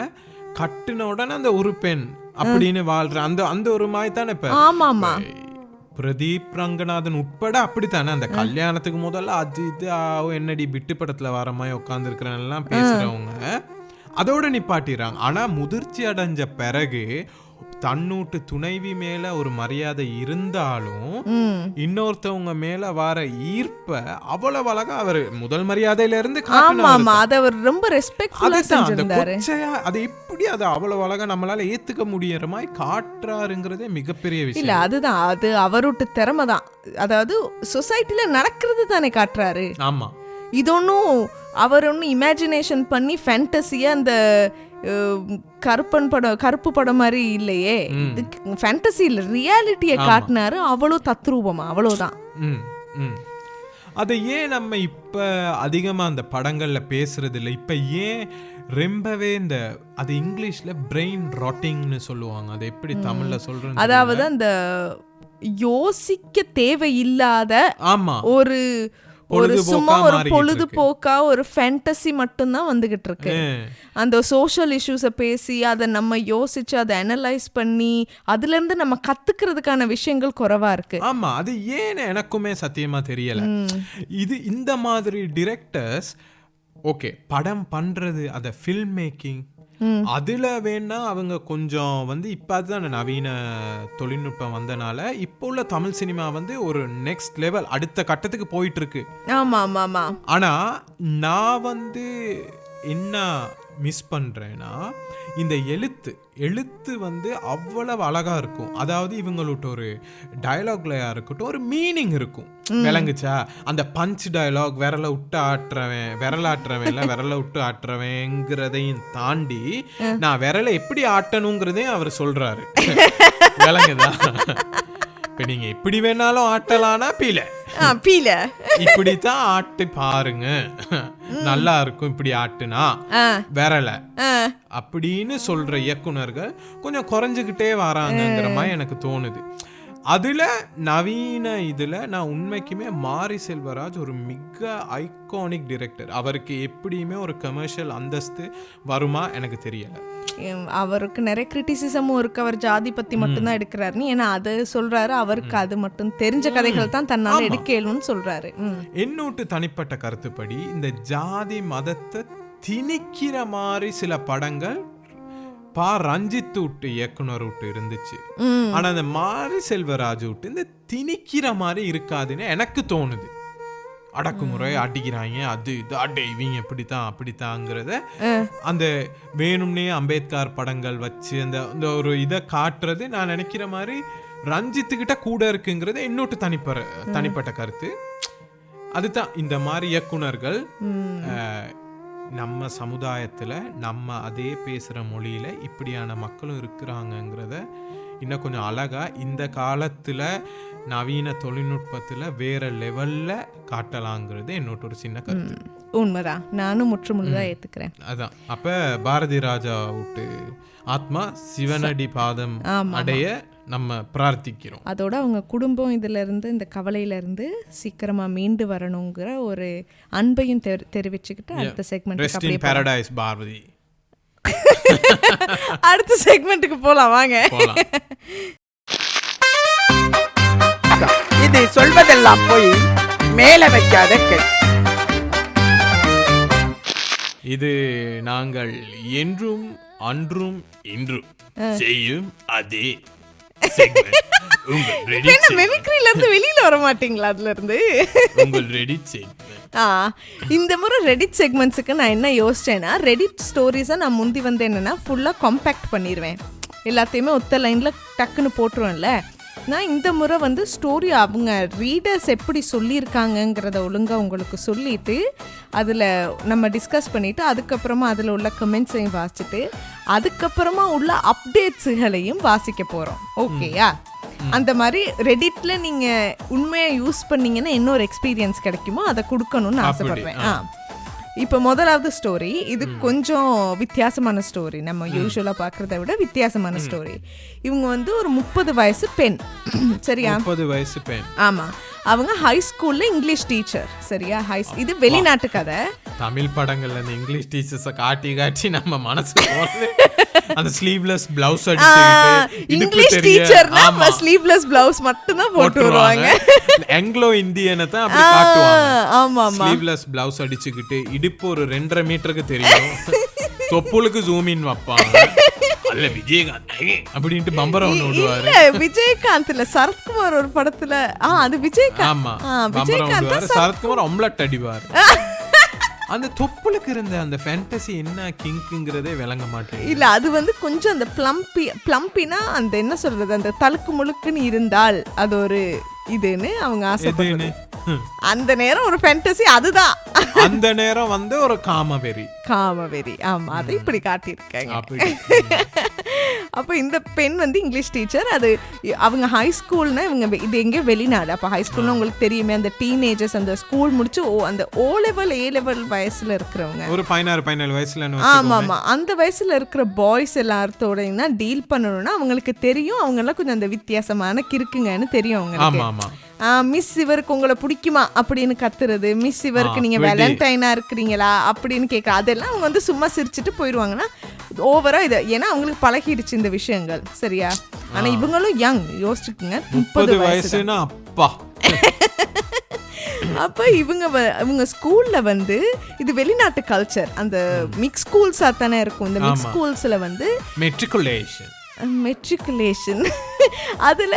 கட்டுன உடனே அந்த ஒரு பெண் அப்படின்னு வாழ்ற அந்த ஒரு மாதிரி தானே. இப்ப பிரதீப் ரங்கநாதன் உட்பட அப்படித்தானே. அந்த கல்யாணத்துக்கு முதல்ல அது இது என்னடி விட்டு படத்துல வர மாதிரி உட்கார்ந்து இருக்கிறெல்லாம் பேசுறவங்க அதோட நிப்பாட்டிடுறாங்க. ஆனா முதிர்ச்சி அடைஞ்ச பிறகு தன்னூட்டு துணைவி மேல ஒரு மரியாதை இருந்தாலும் இன்னொருத்தவங்க மேல வர ஈர்ப்ப அவ்வளவு அழகா அவர் முதல் மரியாதையில இருந்து ரொம்ப ரெஸ்பெக்ட்ஃபுல்லா செஞ்சிருந்தாரு. அதை எப்படி எப்படி அதை அவ்வளவு அழகா நம்மளால ஏத்துக்க முடியற மாதிரி காட்டுறாருங்கிறதே மிகப்பெரிய விஷயம். இல்ல அதுதான், அது அவரோட திறமை தான். அதாவது சொசைட்டில நடக்கிறது தானே காட்டுறாரு. ஆமா, இது ஒன்றும் அவர் ஒன்றும் இமேஜினேஷன் பண்ணி ஃபேண்டசியா அந்த கருப்பு படம் மாதிரி இல்லையே. இது ஃபேண்டசி இல்ல, ரியாலிட்டியை காட்டினாரு. அவ்வளோ தத்ரூபமா, அவ்வளோதான். அதை ஏன் நம்ம இப்ப அதிகமா அந்த படங்கள்ல பேசுறது இல்லை? இப்ப ஏன் ரொம்பவே இந்த அது இங்கிலீஷ்ல பிரெயின் ராட்டிங்னு சொல்லுவாங்க, அது எப்படி தமிழ்ல சொல்றது? அதாவது அந்த யோசிக்க தேவையில்லாத ஆமா ஒரு சும்மா ஒரு பொழுதுபோக்கா ஒரு ஃபேண்டசி மட்டும்தான் வந்துகிட்டு இருக்கு. அந்த சோஷியல் இஷ்யூஸை பேசி அதை நம்ம யோசிச்சு அதை அனலைஸ் பண்ணி அதுல இருந்து நம்ம கத்துக்கிறதுக்கான விஷயங்கள் குறைவா இருக்கு. ஆமா, அது ஏன்னு எனக்குமே சத்தியமா தெரியல. இது இந்த மாதிரி டிரெக்டர்ஸ் ஓகே படம் பண்றது, அதை ஃபில்ம் மேக்கிங் அதுல வேணா அவங்க கொஞ்சம் வந்து இப்ப அதுதான் நவீன தொழில்நுட்பம் வந்தனால இப்போ உள்ள தமிழ் சினிமா வந்து ஒரு நெக்ஸ்ட் லெவல் அடுத்த கட்டத்துக்கு போயிட்டு இருக்கு. ஆமா ஆமா ஆமா. ஆனா நான் வந்து என்ன மிஸ் பண்றேன்னா, இந்த எழுத்து வந்து அவ்வளவு அழகா இருக்கும். அதாவது இவங்களோட ஒரு டயலாக்லயா இருக்கட்டும் ஒரு மீனிங் இருக்கும், விளங்குச்சா? அந்த பஞ்ச் டயலாக் விரலை விட்டு ஆட்டுறவன் விரலை விட்டு ஆட்டுறவங்கிறதையும் தாண்டி நான் விரலை எப்படி ஆட்டணுங்கிறதையும் அவர் சொல்றாரு, விளங்குதா? இப்ப நீங்க எப்படி வேணாலும் ஆட்டலானா பீல இப்படித்தான் ஆட்டு பாருங்க, நல்லா இருக்கும் இப்படி ஆட்டுனா விரல அப்படின்னு சொல்ற இயக்குனர்கள் கொஞ்சம் குறைஞ்சுக்கிட்டே வராங்கிற மாதிரி எனக்கு தோணுது. அதுல நவீன இதுல நான் உண்மைக்குமே மாரி செல்வராஜ் ஒரு மிக ஐகானிக் டிரெக்டர். அவருக்கு எப்படியுமே ஒரு கமர்ஷியல் அந்தஸ்து வருமா எனக்கு தெரியல. அவருக்கு நிறைய கிரிட்டிசிசமும் இருக்கு, அவர் ஜாதி பத்தி மட்டும்தான் எடுக்கிறாருன்னு. ஏன்னா அது சொல்றாரு, அவருக்கு அது மட்டும் தெரிஞ்ச கதைகள் தான் தன்னால எடுக்கணும்னு சொல்றாரு. என்னோட்டு தனிப்பட்ட கருத்துப்படி இந்த ஜாதி மதத்தை திணிக்கிற மாதிரி சில படங்கள் ரஞ்சித் விட்டு இயக்குனர் விட்டு இருந்துச்சு. ஆனா அந்த மாரி செல்வராஜ் விட்டு இந்த திணிக்கிற மாதிரி இருக்காதுன்னு எனக்கு தோணுது. அடக்குமுறை அடிக்கிறாங்க, அது இது அடே இவங்க எப்படித்தான் அப்படித்தாங்கிறத அந்த வேணும்னே அம்பேத்கர் படங்கள் வச்சு அந்த ஒரு இதை காட்டுறது நான் நினைக்கிற மாதிரி ரஞ்சித்துக்கிட்ட கூட இருக்குங்கிறது என்னோட்டு தனிப்பட்ட கருத்து. அதுதான் இந்த மாதிரி இயக்குனர்கள் நம்ம சமுதாயத்துல நம்ம அதே பேசுற மொழியில இப்படியான மக்களும் இருக்கிறாங்கிறத இன்னும் கொஞ்சம் அழகா இந்த காலத்துல நவீன தொழில்நுட்பத்துல வேற லெவல்ல காட்டலாங்கிறது என்னோட ஒரு சின்ன கருத்து. உண்மைதான், நானும் முற்றுமுழுதா ஏத்துக்கிறேன். அதான் அப்ப பாரதி ராஜா விட்டு ஆத்மா சிவனடி பாதம் அடைய நம்ம பிரார்த்திக்கிறோம். அதோட அவங்க குடும்பம் இதுல இருந்து இந்த கவலையில இருந்து சீக்கிரமா மீண்டு வரணுங்கிற ஒரு அன்பையும் தெரிவிச்சுக்கிட்டு அடுத்த செக்மெண்ட் பாரடைஸ் பாரதி அடுத்த செக்மெண்ட்டுக்கு போலாம் வாங்க. இது சொல்வதெல்லாம் போய் மேல வைக்காத கை. இது நாங்கள் என்றும் அன்றும் இன்றும் செய்யும் அதே மெமிக்ரில இருந்து வெளியில வர மாட்டீங்களா? அதுல இருந்து இந்த முறை ரெடிட் செக்மெண்ட்ஸுக்கு நான் என்ன யோசிச்சேன்னா, ரெடிட் ஸ்டோரிஸை நான் முந்தி வந்து என்னன்னா ஃபுல்லா காம்பேக்ட் பண்ணிடுவேன், எல்லாத்தையுமே ஒத்த லைன்ல டக்குன்னு போட்டுருவேன்ல. நான் இந்த முறை வந்து ஸ்டோரி அவங்க ரீடர்ஸ் எப்படி சொல்லியிருக்காங்கங்கிறத ஒழுங்காக உங்களுக்கு சொல்லிட்டு அதில் நம்ம டிஸ்கஸ் பண்ணிவிட்டு அதுக்கப்புறமா அதில் உள்ள கமெண்ட்ஸையும் வாசிச்சுட்டு அதுக்கப்புறமா உள்ள அப்டேட்ஸுகளையும் வாசிக்க போகிறோம். ஓகேயா? அந்த மாதிரி ரெடிட்ல நீங்கள் உண்மையாக யூஸ் பண்ணீங்கன்னா இன்னொரு எக்ஸ்பீரியன்ஸ் கிடைக்குமோ அதை கொடுக்கணும்னு ஆசைப்படுவேன். இப்போ முதலாவது ஸ்டோரி, இது கொஞ்சம் வித்தியாசமான ஸ்டோரி, நம்ம யூஸ்வலாக பார்க்குறத விட வித்தியாசமான ஸ்டோரி. இவங்க வந்து ஒரு 30 வயசு பெண், சரியா? 30 வயசு பெண். ஆமாம், அவங்க ஹை ஸ்கூல்ல இங்கிலீஷ் டீச்சர், சரியா? இது வெளிநாட்டு கதை. தமிழ் படங்கள்ல அந்த இங்கிலீஷ் டீச்சர்ஸை காட்டி காட்டி நம்ம மனசு அந்த ஸ்லீவ்லெஸ் பிளவுஸ் அடிச்சுக்கிட்டு இங்கிலீஷ் டீச்சர்னா ஸ்லீவ்லெஸ் பிளவுஸ் மட்டும் தான் போட்டு வருவாங்க. ஆங்கிலோ இந்தியனை தான் அப்படி காட்டுவாங்க. ஆமா ஆமா, ஸ்லீவ்லெஸ் பிளவுஸ் அடிச்சுக்கிட்டு இடுப்பு ஒரு 2.5 மீட்டருக்கு தெரியும், தொப்புளுக்கு ஜூம் இன் வைப்பாங்க. அல்ல விஜயகாந்த் அப்படின்ட்டு பம்பரம் ஒன்று விடுவாரு. விஜயகாந்த் இல்ல, சரத்குமார் ஒரு படத்துல அது விஜயகாந்த். ஆமா, பம்பரம் விடுவாரு. சரத்குமார் ஆம்லெட் அடிவாரு. அந்த தொப்புளுக்கு இருந்த அந்த ஃபேண்டசி என்ன கிங்க்குங்கிறதே விளங்க மாட்டேன். இல்ல அது வந்து கொஞ்சம் அந்த பிளம்பினா அந்த என்ன சொல்றது அந்த தழுக்கு முழுக்குன்னு இருந்தால் அது ஒரு இதுன்னு அவங்க ஆசைப்படுறது. அந்த நேரம் ஒரு ஃபேண்டசி அதுதான். அந்த நேரம் வந்து ஒரு காமவெறி. ஆமா அதை இப்படி காட்டியிருக்காங்க. அப்போ இந்த பெண் வந்து இங்கிலீஷ் டீச்சர். அது அவங்க ஹை ஸ்கூல்னா இவங்க இது எங்கே வெளிநாடு. அப்போ ஹை ஸ்கூல்னா உங்களுக்கு தெரியுமே அந்த டீனேஜர்ஸ் அந்த ஸ்கூல் முடிச்சு அந்த ஓ லெவல் ஏ லெவல் வயசுல இருக்கிறவங்க ஒரு 16 வயசுல. ஆமா அந்த வயசுல இருக்கிற பாய்ஸ் எல்லாத்தோடனா டீல் பண்ணணும்னா அவங்களுக்கு தெரியும். அவங்க எல்லாம் கொஞ்சம் அந்த வித்தியாசமான கிறுக்குங்கன்னு தெரியும் அவங்களுக்கு. மிஸ் இவருக்கு உங்களை பிடிக்குமா அப்படின்னு கத்துறது, மிஸ் இவருக்கு நீங்க வேலண்டைனா இருக்கிறீங்களா அப்படின்னு கேட்க, அதெல்லாம் அவங்க வந்து சும்மா சிரிச்சுட்டு போயிடுவாங்கன்னா ஓவரா இது. ஏன்னா அவங்களுக்கு பழகிடுச்சு இந்த விஷயங்கள் சரியா. ஆனா இவங்களும் யங், யோசிச்சுக்குங்க 30 வயசுனா அப்பா. அப்ப இவங்க ஸ்கூல்ல வந்து இது வெளிநாட்டு கல்ச்சர், அந்த மிக்ஸ் ஸ்கூல்ஸா தானே இருக்கும். இந்த மிக்ஸ் ஸ்கூல்ஸ்ல வந்து மெட்ரிகுலேஷன் அதுல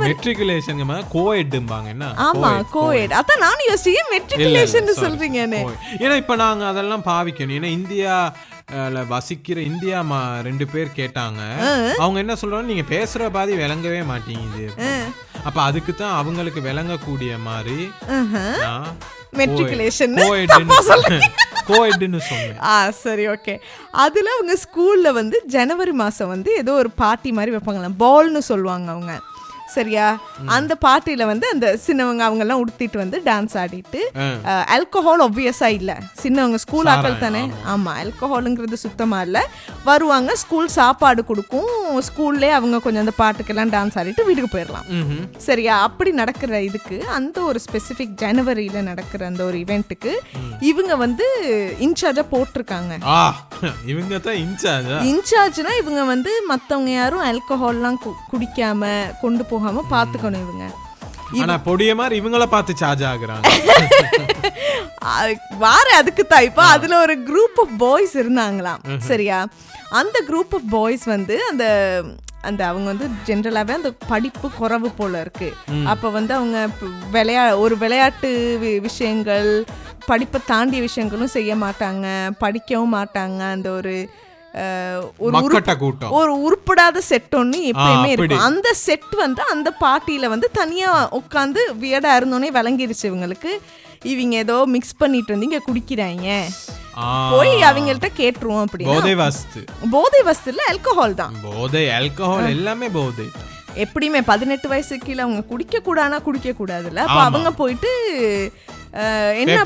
மெட்ரிகுலேஷன் கோஎட்பாங்க. என்ன ஆமா கோஎட். அதான் நானும் யோசிச்சேன் மெட்ரிகுலேஷன் சொல்றீங்கன்னு. ஏன்னா இப்ப நாங்க அதெல்லாம் பாவிக்கணும். ஏன்னா இந்தியா வசிக்கிற இந்தியா 2 பேர் கேட்டாங்க. அவங்க என்ன சொல்றாங்க, நீங்க பேசுற பாதி விளங்கவே மாட்டேங்குது. அப்ப அதுக்கு தான் அவங்களுக்கு விளங்கக்கூடிய மாதிரி மெட்ரிகுலேஷன் கோஎட்னு சொன்னேன். சரி ஓகே. அதுல அவங்க ஸ்கூல்ல வந்து ஜனவரி மாசம் வந்து ஏதோ ஒரு பார்ட்டி மாதிரி வைப்பாங்களாம், பால்னு சொல்லுவாங்க அவங்க சரியா. அந்த பார்ட்டியில வந்து அந்த சின்னவங்க அவங்க எல்லாம் உடுத்திட்டு வந்து டான்ஸ் ஆடிட்டு, ஆல்கஹால் ஆப்வியஸா இல்ல, சின்னவங்க ஸ்கூல் ஆட்கள் தானே. ஆமா ஆல்கஹாலுங்கிறது சுத்தமா இல்ல. வருவாங்க, ஸ்கூல் சாப்பாடு கொடுக்கும், ஸ்கூல்லே அவங்க கொஞ்சம் அந்த பாட்டுக்கெல்லாம் டான்ஸ் ஆடிட்டு வீட்டுக்கு போயிடலாம் சரியா. அப்படி நடக்கிற இதுக்கு அந்த ஒரு ஸ்பெசிபிக் ஜனவரியில நடக்கிற அந்த ஒரு இவெண்ட்டுக்கு இவங்க வந்து இன்சார்ஜா போட்டிருக்காங்க. இவங்க தான் இன்சார்ஜ்னா இவங்க வந்து மத்தவங்க யாரும் ஆல்கஹால்லாம் குடிக்காம கொண்டு போகாம பாத்துக்கணும். இவங்க ஆனா பொடிய மாதிரி இவங்கள பார்த்து சார்ஜ் ஆகுறாங்க. வார அதுக்கு தான். இப்ப அதுல ஒரு குரூப் ஆஃப் பாய்ஸ் இருந்தாங்களாம் சரியா. அந்த குரூப் ஆஃப் பாய்ஸ் வந்து அந்த அந்த அவங்க வந்து ஜென்ரலாகவே அந்த படிப்பு குறைவு போல இருக்கு. அப்போ வந்து அவங்க ஒரு விளையாட்டு விஷயங்கள், படிப்பை தாண்டிய விஷயங்களும் செய்ய மாட்டாங்க, படிக்கவும் மாட்டாங்க. அந்த ஒரு ஒரு உருப்படாத செட் ஒன்று எப்பயுமே இருக்கும். அந்த செட் வந்து அந்த பார்ட்டியில வந்து தனியா உட்காந்து வியடா இருந்தோன்னே விளங்கிருச்சு இவங்களுக்கு. இவங்க ஏதோ மிக்ஸ் பண்ணிட்டு வந்து இங்க குடிக்கிறாங்க, போய் அவங்கள்ட்ட கேட்டுருவோம் அப்படின்னு. போதை வஸ்து இல்ல, ஆல்கஹால் தான். ஆல்கஹால் எல்லாமே போதை. எப்படியுமே 18 வயசு கீழே அவங்க குடிக்க கூடாதுன்னா குடிக்க கூடாதுல்ல. அப்ப அவங்க போயிட்டு என்ன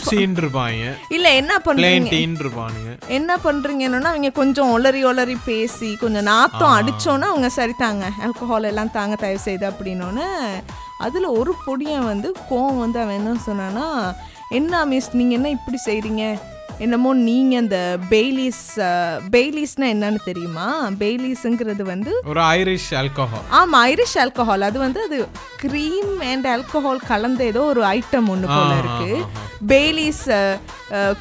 பண்றீங்கன்னா அவங்க கொஞ்சம் ஒளரி பேசி கொஞ்சம் நாத்தம் அடிச்சோன்னா அவங்க சரித்தாங்க ஆல்கஹால் எல்லாம் தாங்க தயவு செய்து அப்படின்னோன்னு. அதுல ஒரு பொடியன் வந்து கோவம் வந்து அவன் என்ன சொன்னான்னா, என்ன மிஸ் நீங்க என்ன இப்படி செய்றீங்க, என்னமோ நீங்க அந்த பெய்லீஸ்னா என்னன்னு தெரியுமா? பெய்லீஸ்ங்கிறது வந்து ஒரு ஐரிஷ் ஆல்கஹால். ஆமா ஐரிஷ் ஆல்கஹால். அது வந்து அது கிரீம் அண்ட் ஆல்கஹால் கலந்த ஏதோ ஒரு ஐட்டம் ஒன்று போல இருக்கு. பெய்லீஸ்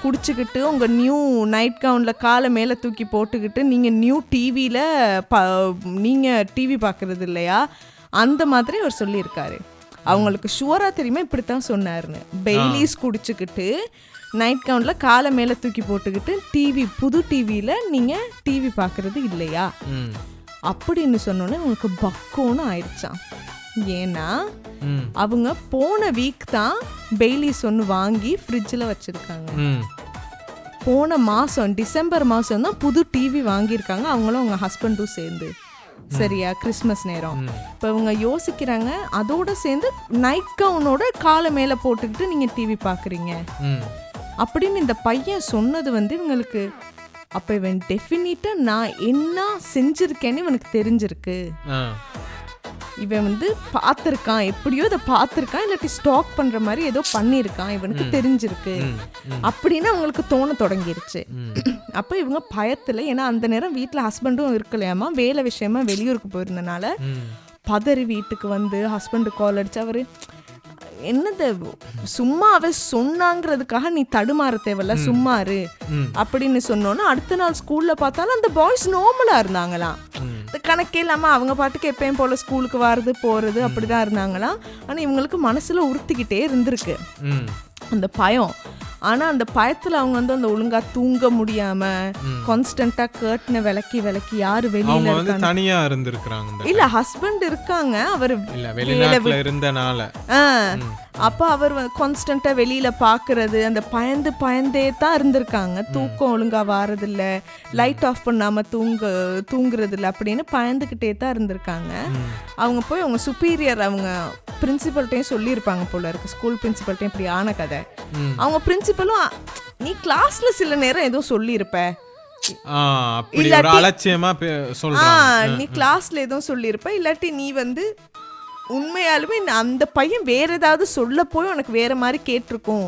குடிச்சுக்கிட்டு உங்க நியூ நைட் கவுன்ல காலை மேல தூக்கி போட்டுக்கிட்டு நீங்க நியூ டிவியில நீங்க டிவி பார்க்கறது இல்லையா, அந்த மாதிரி அவர் சொல்லியிருக்காரு. அவங்களுக்கு ஷுவரா தெரியுமா இப்படித்தான் சொன்னாருன்னு. பெய்லீஸ் குடிச்சுக்கிட்டு நைட் கவுன்ல காலை மேல தூக்கி போட்டுக்கிட்டு டிவி புது டிவியில நீங்க டிவி பாக்குறது இல்லையா அப்படின்னு சொன்னோன்னே உங்களுக்கு பக்கோன்னு ஆயிடுச்சான். ஏன்னா அவங்க போன வீக் தான் பெய்லீஸ் ஒன்று வாங்கி ஃப்ரிட்ஜில் வச்சிருக்காங்க. போன மாசம் டிசம்பர் மாசம் தான் புது டிவி வாங்கியிருக்காங்க அவங்களும் அவங்க ஹஸ்பண்டும் சேர்ந்து சரியா, கிறிஸ்மஸ் நேரம். இப்போ இவங்க யோசிக்கிறாங்க அதோட சேர்ந்து நைட் கவுனோட காலை மேல போட்டுக்கிட்டு நீங்க டிவி பாக்குறீங்க அப்படின்னு இந்த பையன் சொன்னது வந்து இவங்களுக்கு. அப்ப இவன் டெஃபினிட்டா நான் என்ன செஞ்சிருக்கேன்னு இவனுக்கு தெரிஞ்சிருக்கு. இவன் வந்து பார்த்துருக்கான், எப்படியோ இதை பார்த்துருக்கான், இல்லாட்டி ஸ்டாக் பண்ற மாதிரி ஏதோ பண்ணியிருக்கான், இவனுக்கு தெரிஞ்சிருக்கு அப்படின்னு அவங்களுக்கு தோண தொடங்கிருச்சு. அப்ப இவங்க பயத்துல, ஏன்னா அந்த நேரம் வீட்டுல ஹஸ்பண்டும் இருக்கலையாமா, வேலை விஷயமா வெளியூருக்கு போயிருந்தனால பதறி வீட்டுக்கு வந்து ஹஸ்பண்டு கால் அடிச்சு, அவரு என்னது சும்மா அவ சொன்னாங்கிறதுக்காக நீ தடுமாற தேவையில்ல சும்மாரு அப்படின்னு சொன்னோன்னா அடுத்த நாள் ஸ்கூல்ல பார்த்தாலும் அந்த பாய்ஸ் நார்மலா இருந்தாங்களாம். கணக்கே இல்லாம அவங்க பாட்டுக்கு எப்பயும் போல ஸ்கூலுக்கு வர்றது போறது அப்படிதான் இருந்தாங்களாம். ஆனா இவங்களுக்கு மனசுல உறுத்திக்கிட்டே இருந்திருக்கு அந்த பயம். ஆனா அந்த பயத்துல அவங்க வந்து அந்த ஒழுங்கா தூங்க முடியாம கான்ஸ்டன்டா கர்ட்னை விலக்கி யாரு வெளியில அவங்க வந்து இருக்காங்க. தனியா இருந்திருக்காங்க. இல்ல ஹஸ்பண்ட் இருக்காங்க, அவர் இல்ல வெளிநாட்டுல இருந்தனால. அப்ப அவர் கான்ஸ்டன்டா வெளியில பாக்குறது, அந்த பயந்தே தான் இருந்திருக்காங்க. தூக்கம் ஒழுங்கா வாரதில்ல, லைட் ஆஃப் பண்ணாம தூங்குறது இல்லை அப்படின்னு பயந்துகிட்டே தான் இருந்திருக்காங்க. அவங்க போய் அவங்க சுப்பீரியர், அவங்க பிரின்சிபல்ட்டையும் சொல்லியிருப்பாங்க போல இருக்கு, ஸ்கூல் பிரின்சிபல்ட்டையும் இப்படி ஆன கதை. அவங்க பிரின்சிபலும் நீ கிளாஸ்ல சில நேரம் ஏதோ சொல்லியிருப்ப, அப்படி ஒரு அலட்சியமா சொல்றாங்க, நீ கிளாஸ்ல ஏதோ சொல்லியிருப்ப, இல்லாட்டி நீ வந்து உண்மையாலுமே அந்த பையன் வேற ஏதாவது சொல்ல போய் உனக்கு வேற மாதிரி கேட்டிருக்கும்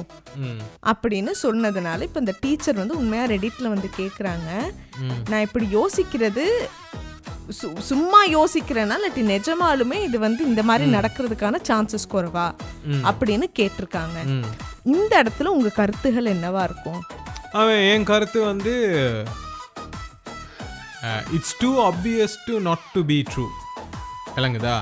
அப்படின்னு சொன்னதுனால இப்ப இந்த டீச்சர் வந்து உண்மையா ரெடிட்ல வந்து கேக்குறாங்க, நான் இப்படி யோசிக்கிறது சும்மா யோசிக்கிறேன்னா இல்லாட்டி நிஜமாலுமே இது வந்து இந்த மாதிரி நடக்கிறதுக்கான சான்சஸ் குறைவா அப்படின்னு கேட்டிருக்காங்க. இந்த இடத்துல உங்க கருத்துகள் என்னவா இருக்கும்? என் கருத்து வந்து it's too obvious to not to be true. விளங்குதா?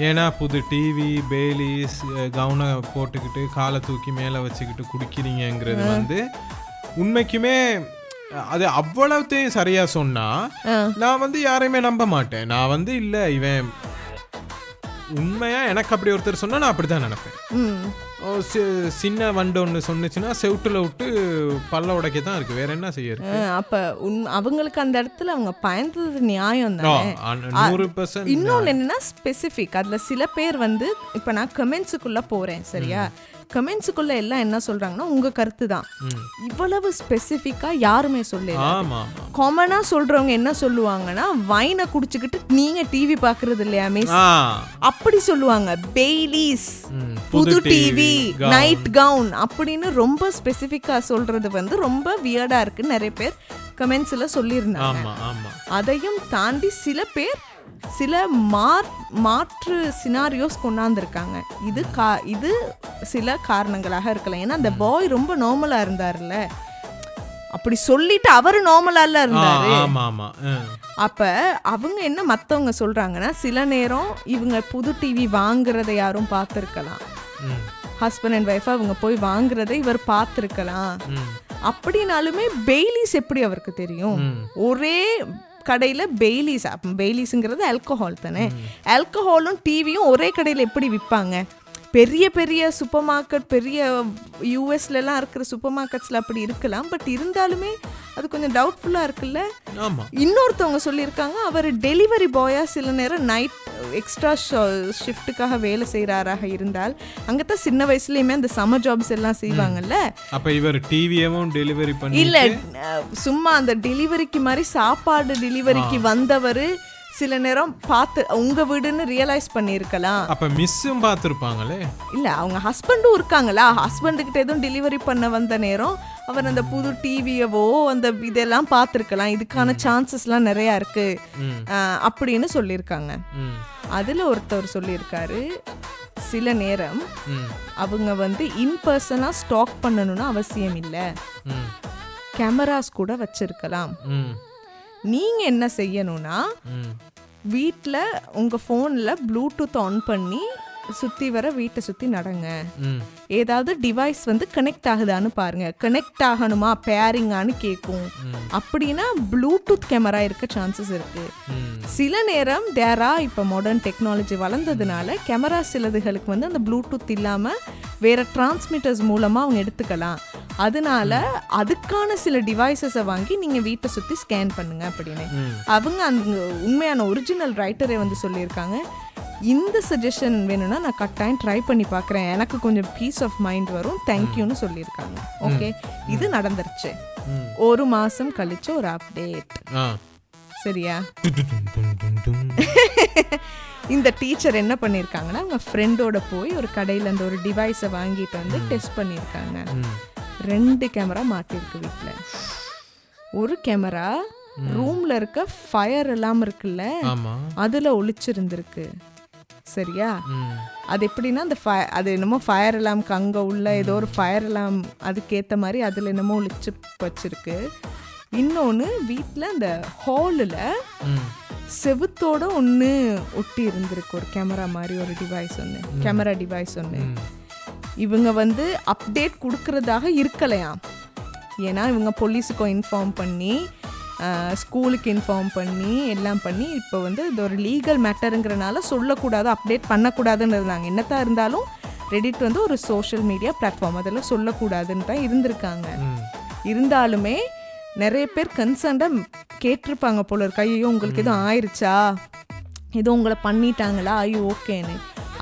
ஏன்னா புது டிவி, பேலிஸ், கவுனை போட்டுக்கிட்டு காலை தூக்கி மேலே வச்சுக்கிட்டு குடிக்கிறீங்கிறது வந்து உண்மைக்குமே அது அவ்வளவுத்தையும் சரியா சொன்னா நான் வந்து யாரையுமே நம்ப மாட்டேன். நான் வந்து இல்ல இவன் உண்மையா எனக்கு அப்படி ஒருத்தர் சொன்னா நான் அப்படித்தான் நினைப்பேன். சின்ன வண்டு ஒன்று சொன்னுச்சுன்னா செவுட்டுல விட்டு பல்ல உடைக்க தான் இருக்கு, வேற என்ன செய்ய இருக்கு? அப்ப அவங்களுக்கு அந்த இடத்துல அவங்க பயந்தது நியாயம் தான். 100%. இன்னொன்னு என்னன்னா ஸ்பெசிபிக், அதுல சில பேர் வந்து இப்ப நான் கமெண்ட்ஸுக்குள்ள போறேன், சரியா? கமெண்ட்ஸுக்குள்ள எல்லாம் என்ன சொல்றாங்கன்னா உங்க கருத்து தான், இவ்வளவு ஸ்பெசிஃபிக்கா யாருமே சொல்லல. காமனா சொல்றவங்க என்ன சொல்லுவாங்கன்னா, வைனை குடிச்சுக்கிட்டு நீங்க டிவி பாக்குறது இல்லையா மிஸ் அப்படி சொல்லுவாங்க, பெய்லீஸ், புது டிவி, நைட் கவுன் அப்படின்னு ரொம்ப ஸ்பெசிஃபிக்கா சொல்றது வந்து ரொம்ப வியர்டா இருக்கு, நிறைய பேர் கமெண்ட்ஸ்ல சொல்லியிருந்தாங்க. அதையும் தாண்டி சில பேர் சில மாற்று சினாரியோஸ் கொண்டாந்துருக்காங்க. இது சில காரணங்களாக இருக்கலாம். ஏன்னா அந்த பாய் ரொம்ப நார்மலா இருந்தாருல்ல, அப்படி சொல்லிட்டு அவரு நார்மலா இருந்தாரு. அப்ப அவங்க என்ன மத்தவங்க சொல்றாங்கன்னா, சில நேரம் இவங்க புது டிவி வாங்குறதை யாரும் பார்த்திருக்கலாம், ஹஸ்பண்ட் அண்ட் ஒய்ஃப் அவங்க போய் வாங்குறதை இவர் பார்த்திருக்கலாம். அப்படினாலுமே பெய்லிஸ் எப்படி அவருக்கு தெரியும்? ஒரே கடையில் பெய்லிஸுங்கிறது ஆல்கஹால் தானே, ஆல்கஹாலும் டிவியும் ஒரே கடையில் எப்படி விற்பாங்க? பெரிய பெரிய சூப்பர் மார்க்கெட், பெரிய யூஎஸ்லாம் இருக்கிற சூப்பர் மார்க்கெட்ஸில் அப்படி இருக்கலாம், பட் இருந்தாலுமே அது கொஞ்சம் டவுட்ஃபுல்லாக இருக்குல்ல. இன்னொருத்தவங்க சொல்லியிருக்காங்க, அவர் டெலிவரி பாயாக சில நேரம் நைட் எக்ஸ்ட்ரா ஷிஃப்ட்டுக்காக வேலை செய்கிறாராக இருந்தால், அங்கே தான் சின்ன வயசுலேயுமே அந்த சம்மர் ஜாப்ஸ் எல்லாம் செய்வாங்கல்ல. அப்போ இவர் டிவியவும் டெலிவரி பண்ணி இல்லை, சும்மா அந்த டெலிவரிக்கு மாதிரி சாப்பாடு டெலிவரிக்கு வந்தவர் சில நேரம் பார்த்து உங்க வீடுன்னு ரியலைஸ் பண்ணியிருக்கலாம். அப்ப மிஸ்ஸும் பார்த்துருப்பாங்களே. இல்ல, அவங்க ஹஸ்பண்டும் இருக்காங்களா, ஹஸ்பண்டுக்கிட்ட எதுவும் டெலிவரி பண்ண வந்த நேரம் அவர் அந்த புது டிவியவோ அந்த இதெல்லாம் பார்த்துருக்கலாம். இதுக்கான சான்சஸ்லாம் நிறையா இருக்கு அப்படின்னு சொல்லியிருக்காங்க. அதுல ஒருத்தவர் சொல்லியிருக்காரு, சில நேரம் அவங்க வந்து இன்பர்சனா ஸ்டாக் பண்ணணும்னு அவசியம் இல்லை, கேமராஸ் கூட வச்சிருக்கலாம். நீங்க என்ன செய்யணும்னா, வீட்டில் உங்க ஃபோனில் ப்ளூடூத் ஆன் பண்ணி சுற்றி வர வீட்டை சுற்றி நடங்க. ஏதாவது டிவைஸ் வந்து கனெக்ட் ஆகுதான்னு பாருங்க, கனெக்ட் ஆகணுமா பேரிங்கான்னு கேட்கும். அப்படின்னா ப்ளூடூத் கேமரா இருக்க சான்சஸ் இருக்கு. சில நேரம் இப்போ மாடர்ன் டெக்னாலஜி வளர்ந்ததுனால கேமரா சிலதுகளுக்கு வந்து அந்த ப்ளூடூத் இல்லாமல் வேற டிரான்ஸ்மிட்டர்ஸ் மூலமாக அவங்க எடுத்துக்கலாம். அதனால அதுக்கான சில டிவைசஸை வாங்கி நீங்க வீட்டை சுற்றி ஸ்கேன் பண்ணுங்க அப்படின்னு அவங்க அந்த உண்மையான ஒரிஜினல் ரைட்டரே வந்து சொல்லியிருக்காங்க. இந்த சஜஷன் வேணும்னா நான் கட்டாயம் ட்ரை பண்ணி பார்க்குறேன், எனக்கு கொஞ்சம் பீஸ் ஆஃப் மைண்ட் வரும், தேங்க்யூன்னு சொல்லியிருக்காங்க. ஓகே, இது நடந்துருச்சு. ஒரு மாசம் கழிச்சு ஒரு அப்டேட், சரியா? இந்த டீச்சர் என்ன பண்ணியிருக்காங்கன்னா, அவங்க ஃப்ரெண்டோட போய் ஒரு கடையில் அந்த ஒரு டிவைஸை வாங்கிட்டு வந்து டெஸ்ட் பண்ணியிருக்காங்க. 2 கேமரா மாட்டிருக்கு வீட்டில். ஒரு கேமரா ரூம்ல இருக்க ஃபயர் அலாம் இருக்குல்ல, அதுல ஒளிச்சிருந்திருக்கு, சரியா? அது எப்படின்னா, அந்த அது என்னமோ ஃபயர் அலாம்க்கு அங்கே உள்ள ஏதோ ஒரு ஃபயர் அலாம் அதுக்கேற்ற மாதிரி அதில் என்னமோ ஒளிச்சு வச்சிருக்கு. இன்னொன்று வீட்டில் அந்த ஹாலில் செவுத்தோட ஒன்று ஒட்டி இருந்திருக்கு, ஒரு கேமரா மாதிரி ஒரு டிவைஸ் ஒன்று, கேமரா டிவைஸ் ஒன்று. இவங்க வந்து அப்டேட் கொடுக்கறதாக இருக்கலையாம். ஏன்னா இவங்க போலீஸுக்கும் இன்ஃபார்ம் பண்ணி ஸ்கூலுக்கு இன்ஃபார்ம் பண்ணி எல்லாம் பண்ணி இப்போ வந்து இது ஒரு லீகல் மேட்டருங்கிறனால சொல்லக்கூடாது, அப்டேட் பண்ணக்கூடாதுன்னு இருந்தாங்க. என்னத்தான் இருந்தாலும் ரெடிட் வந்து ஒரு சோஷியல் மீடியா பிளாட்ஃபார்ம், அதெல்லாம் சொல்லக்கூடாதுன்னு தான் இருந்திருக்காங்க. இருந்தாலுமே நிறைய பேர் கன்சர்ன்டாக கேட்டிருப்பாங்க போல இருக்கு, ஐயோ உங்களுக்கு எதுவும் ஆயிடுச்சா, எதுவும் உங்களை பண்ணிட்டாங்களா, ஐயோ ஓகேன்னு.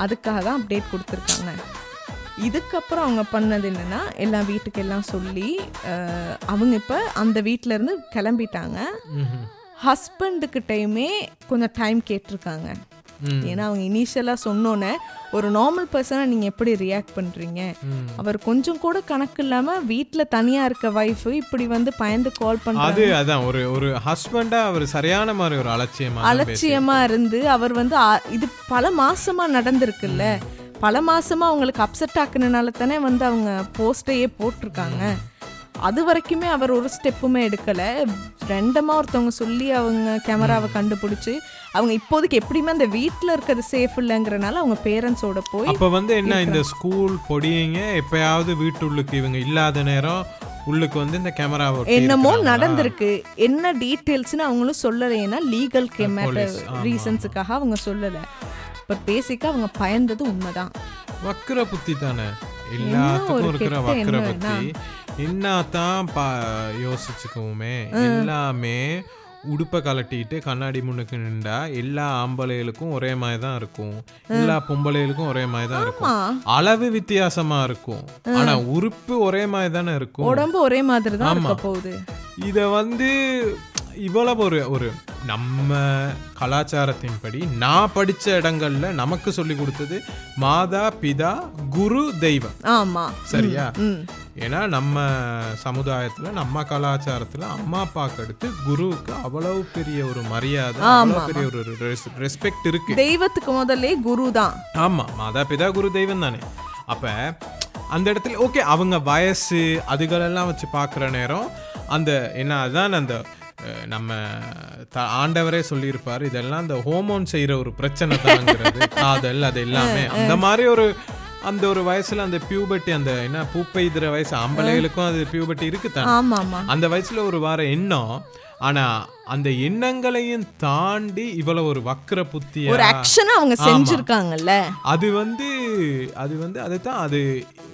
அதுக்காக தான் அப்டேட் கொடுத்துருக்காங்க. இதுக்கப்புறம் அவங்க பண்ணது என்னென்னா எல்லாம் வீட்டுக்கு எல்லாம் சொல்லி அவங்க இப்போ அந்த வீட்டிலேருந்து கிளம்பிட்டாங்க. ஹஸ்பண்டுக்கிட்டையுமே கொஞ்சம் டைம் கேட்டிருக்காங்க. ஏன்னா அவங்க இனிஷியலாக சொன்னோன்னே ஒரு நார்மல் பர்சனாக நீங்கள் எப்படி ரியாக்ட் பண்ணுறீங்க, அவர் கொஞ்சம் கூட கணக்கு இல்லாமல் வீட்டில் தனியாக இருக்க ஒய்ஃபு இப்படி வந்து பயந்து கால் பண்ணுறாரு. அதான் ஒரு ஹஸ்பண்டா அவர் சரியான மாதிரி ஒரு அலட்சியமாக இருந்து அவர் வந்து இது பல மாசமாக நடந்திருக்குல்ல, பல மாசமாக அவங்களுக்கு அப்செட் ஆக்குனனால தானே வந்து அவங்க போஸ்டையே போட்டிருக்காங்க. அது வரைக்குமே அவர் ஒரு ஸ்டெப்புமே எடுக்கலை. ரெண்டமாக ஒருத்தவங்க சொல்லி அவங்க கேமராவை கண்டுபிடிச்சி அவங்க இப்போதைக்கு எப்படியுமே அந்த வீட்டில் இருக்கிறது சேஃப் இல்லைங்கிறனால அவங்க பேரண்ட்ஸோட போய் அப்போ வந்து என்ன இந்த ஸ்கூல் பொடியங்க எப்பயாவது வீட்டுள்ளுக்கு இவங்க இல்லாத நேரம் உள்ளுக்கு வந்து இந்த கேமராவை என்னமோ நடந்திருக்கு. என்ன டீட்டெயில்ஸ்னு அவங்களும் சொல்லலை, ஏன்னா லீகல் மேட்டர் ரீசன்ஸுக்காக அவங்க சொல்லலை. பட் பேசிக்காக அவங்க பயந்தது உண்மைதான். வக்கர புத்தி தானே எல்லாத்துக்கும் இருக்கிற வக்கர புத்தி. என்னத்தான் யோசிச்சுக்கோமே, எல்லாமே உடுப்பை கலட்டிட்டு கண்ணாடி முன்னுக்கு நின்றா எல்லா ஆம்பளைகளுக்கும் ஒரே மாதிரி தான் இருக்கும், எல்லா பொம்பளைகளுக்கும் ஒரே மாதிரி தான் இருக்கும், அளவு வித்தியாசமா இருக்கும், ஆனா உறுப்பு ஒரே மாதிரி தானே இருக்கும், உடம்பு ஒரே மாதிரி தான் இருக்க போகுது. இத வந்து இவ்வளவு ஒரு நம்ம கலாச்சாரத்தின்படி நான் படிச்ச இடங்கள்ல நமக்கு சொல்லி கொடுத்தது மாதா பிதா குரு தெய்வம். ஆமா, சரியா? ஏன்னா நம்ம சமுதாயத்துல நம்ம கலாச்சாரத்துல அம்மா அப்பாக்கு அடுத்து குருவுக்கு அவ்வளவு பெரிய ஒரு மரியாதை, அவ்வளவு பெரிய ஒரு ரெஸ்பெக்ட் இருக்கு. தெய்வத்துக்கு முதல்ல குரு தான். ஆமா, மாதா பிதா குரு தெய்வம் தானே. அப்ப அந்த இடத்துல ஓகே அவங்க வயசு அதுகளெல்லாம் வச்சு பார்க்குற நேரம் அந்த என்ன அதுதான் அந்த நம்ம ஆண்டவரே சொல்லியிருப்பாரு, இதெல்லாம் அந்த ஹோமோன் செய்யற ஒரு பிரச்சனை தாங்கிறது, காதல் அது எல்லாமே அந்த மாதிரி அந்த ஒரு வயசுல அந்த பியூபர்ட்டி, அந்த என்ன பூப்பெய்துற வயசு ஆம்பளைகளுக்கும் அது பியூபர்ட்டி இருக்குதான். அந்த வயசுல ஒரு வார எண்ணம், ஆனா அந்த எண்ணங்களையும் தாண்டி இவ்வளவு ஒரு வக்கர புத்திய ஒரு ஆக்ஷன் அவங்க செஞ்சிருக்காங்கல்ல. அது வந்து அதுதான் அது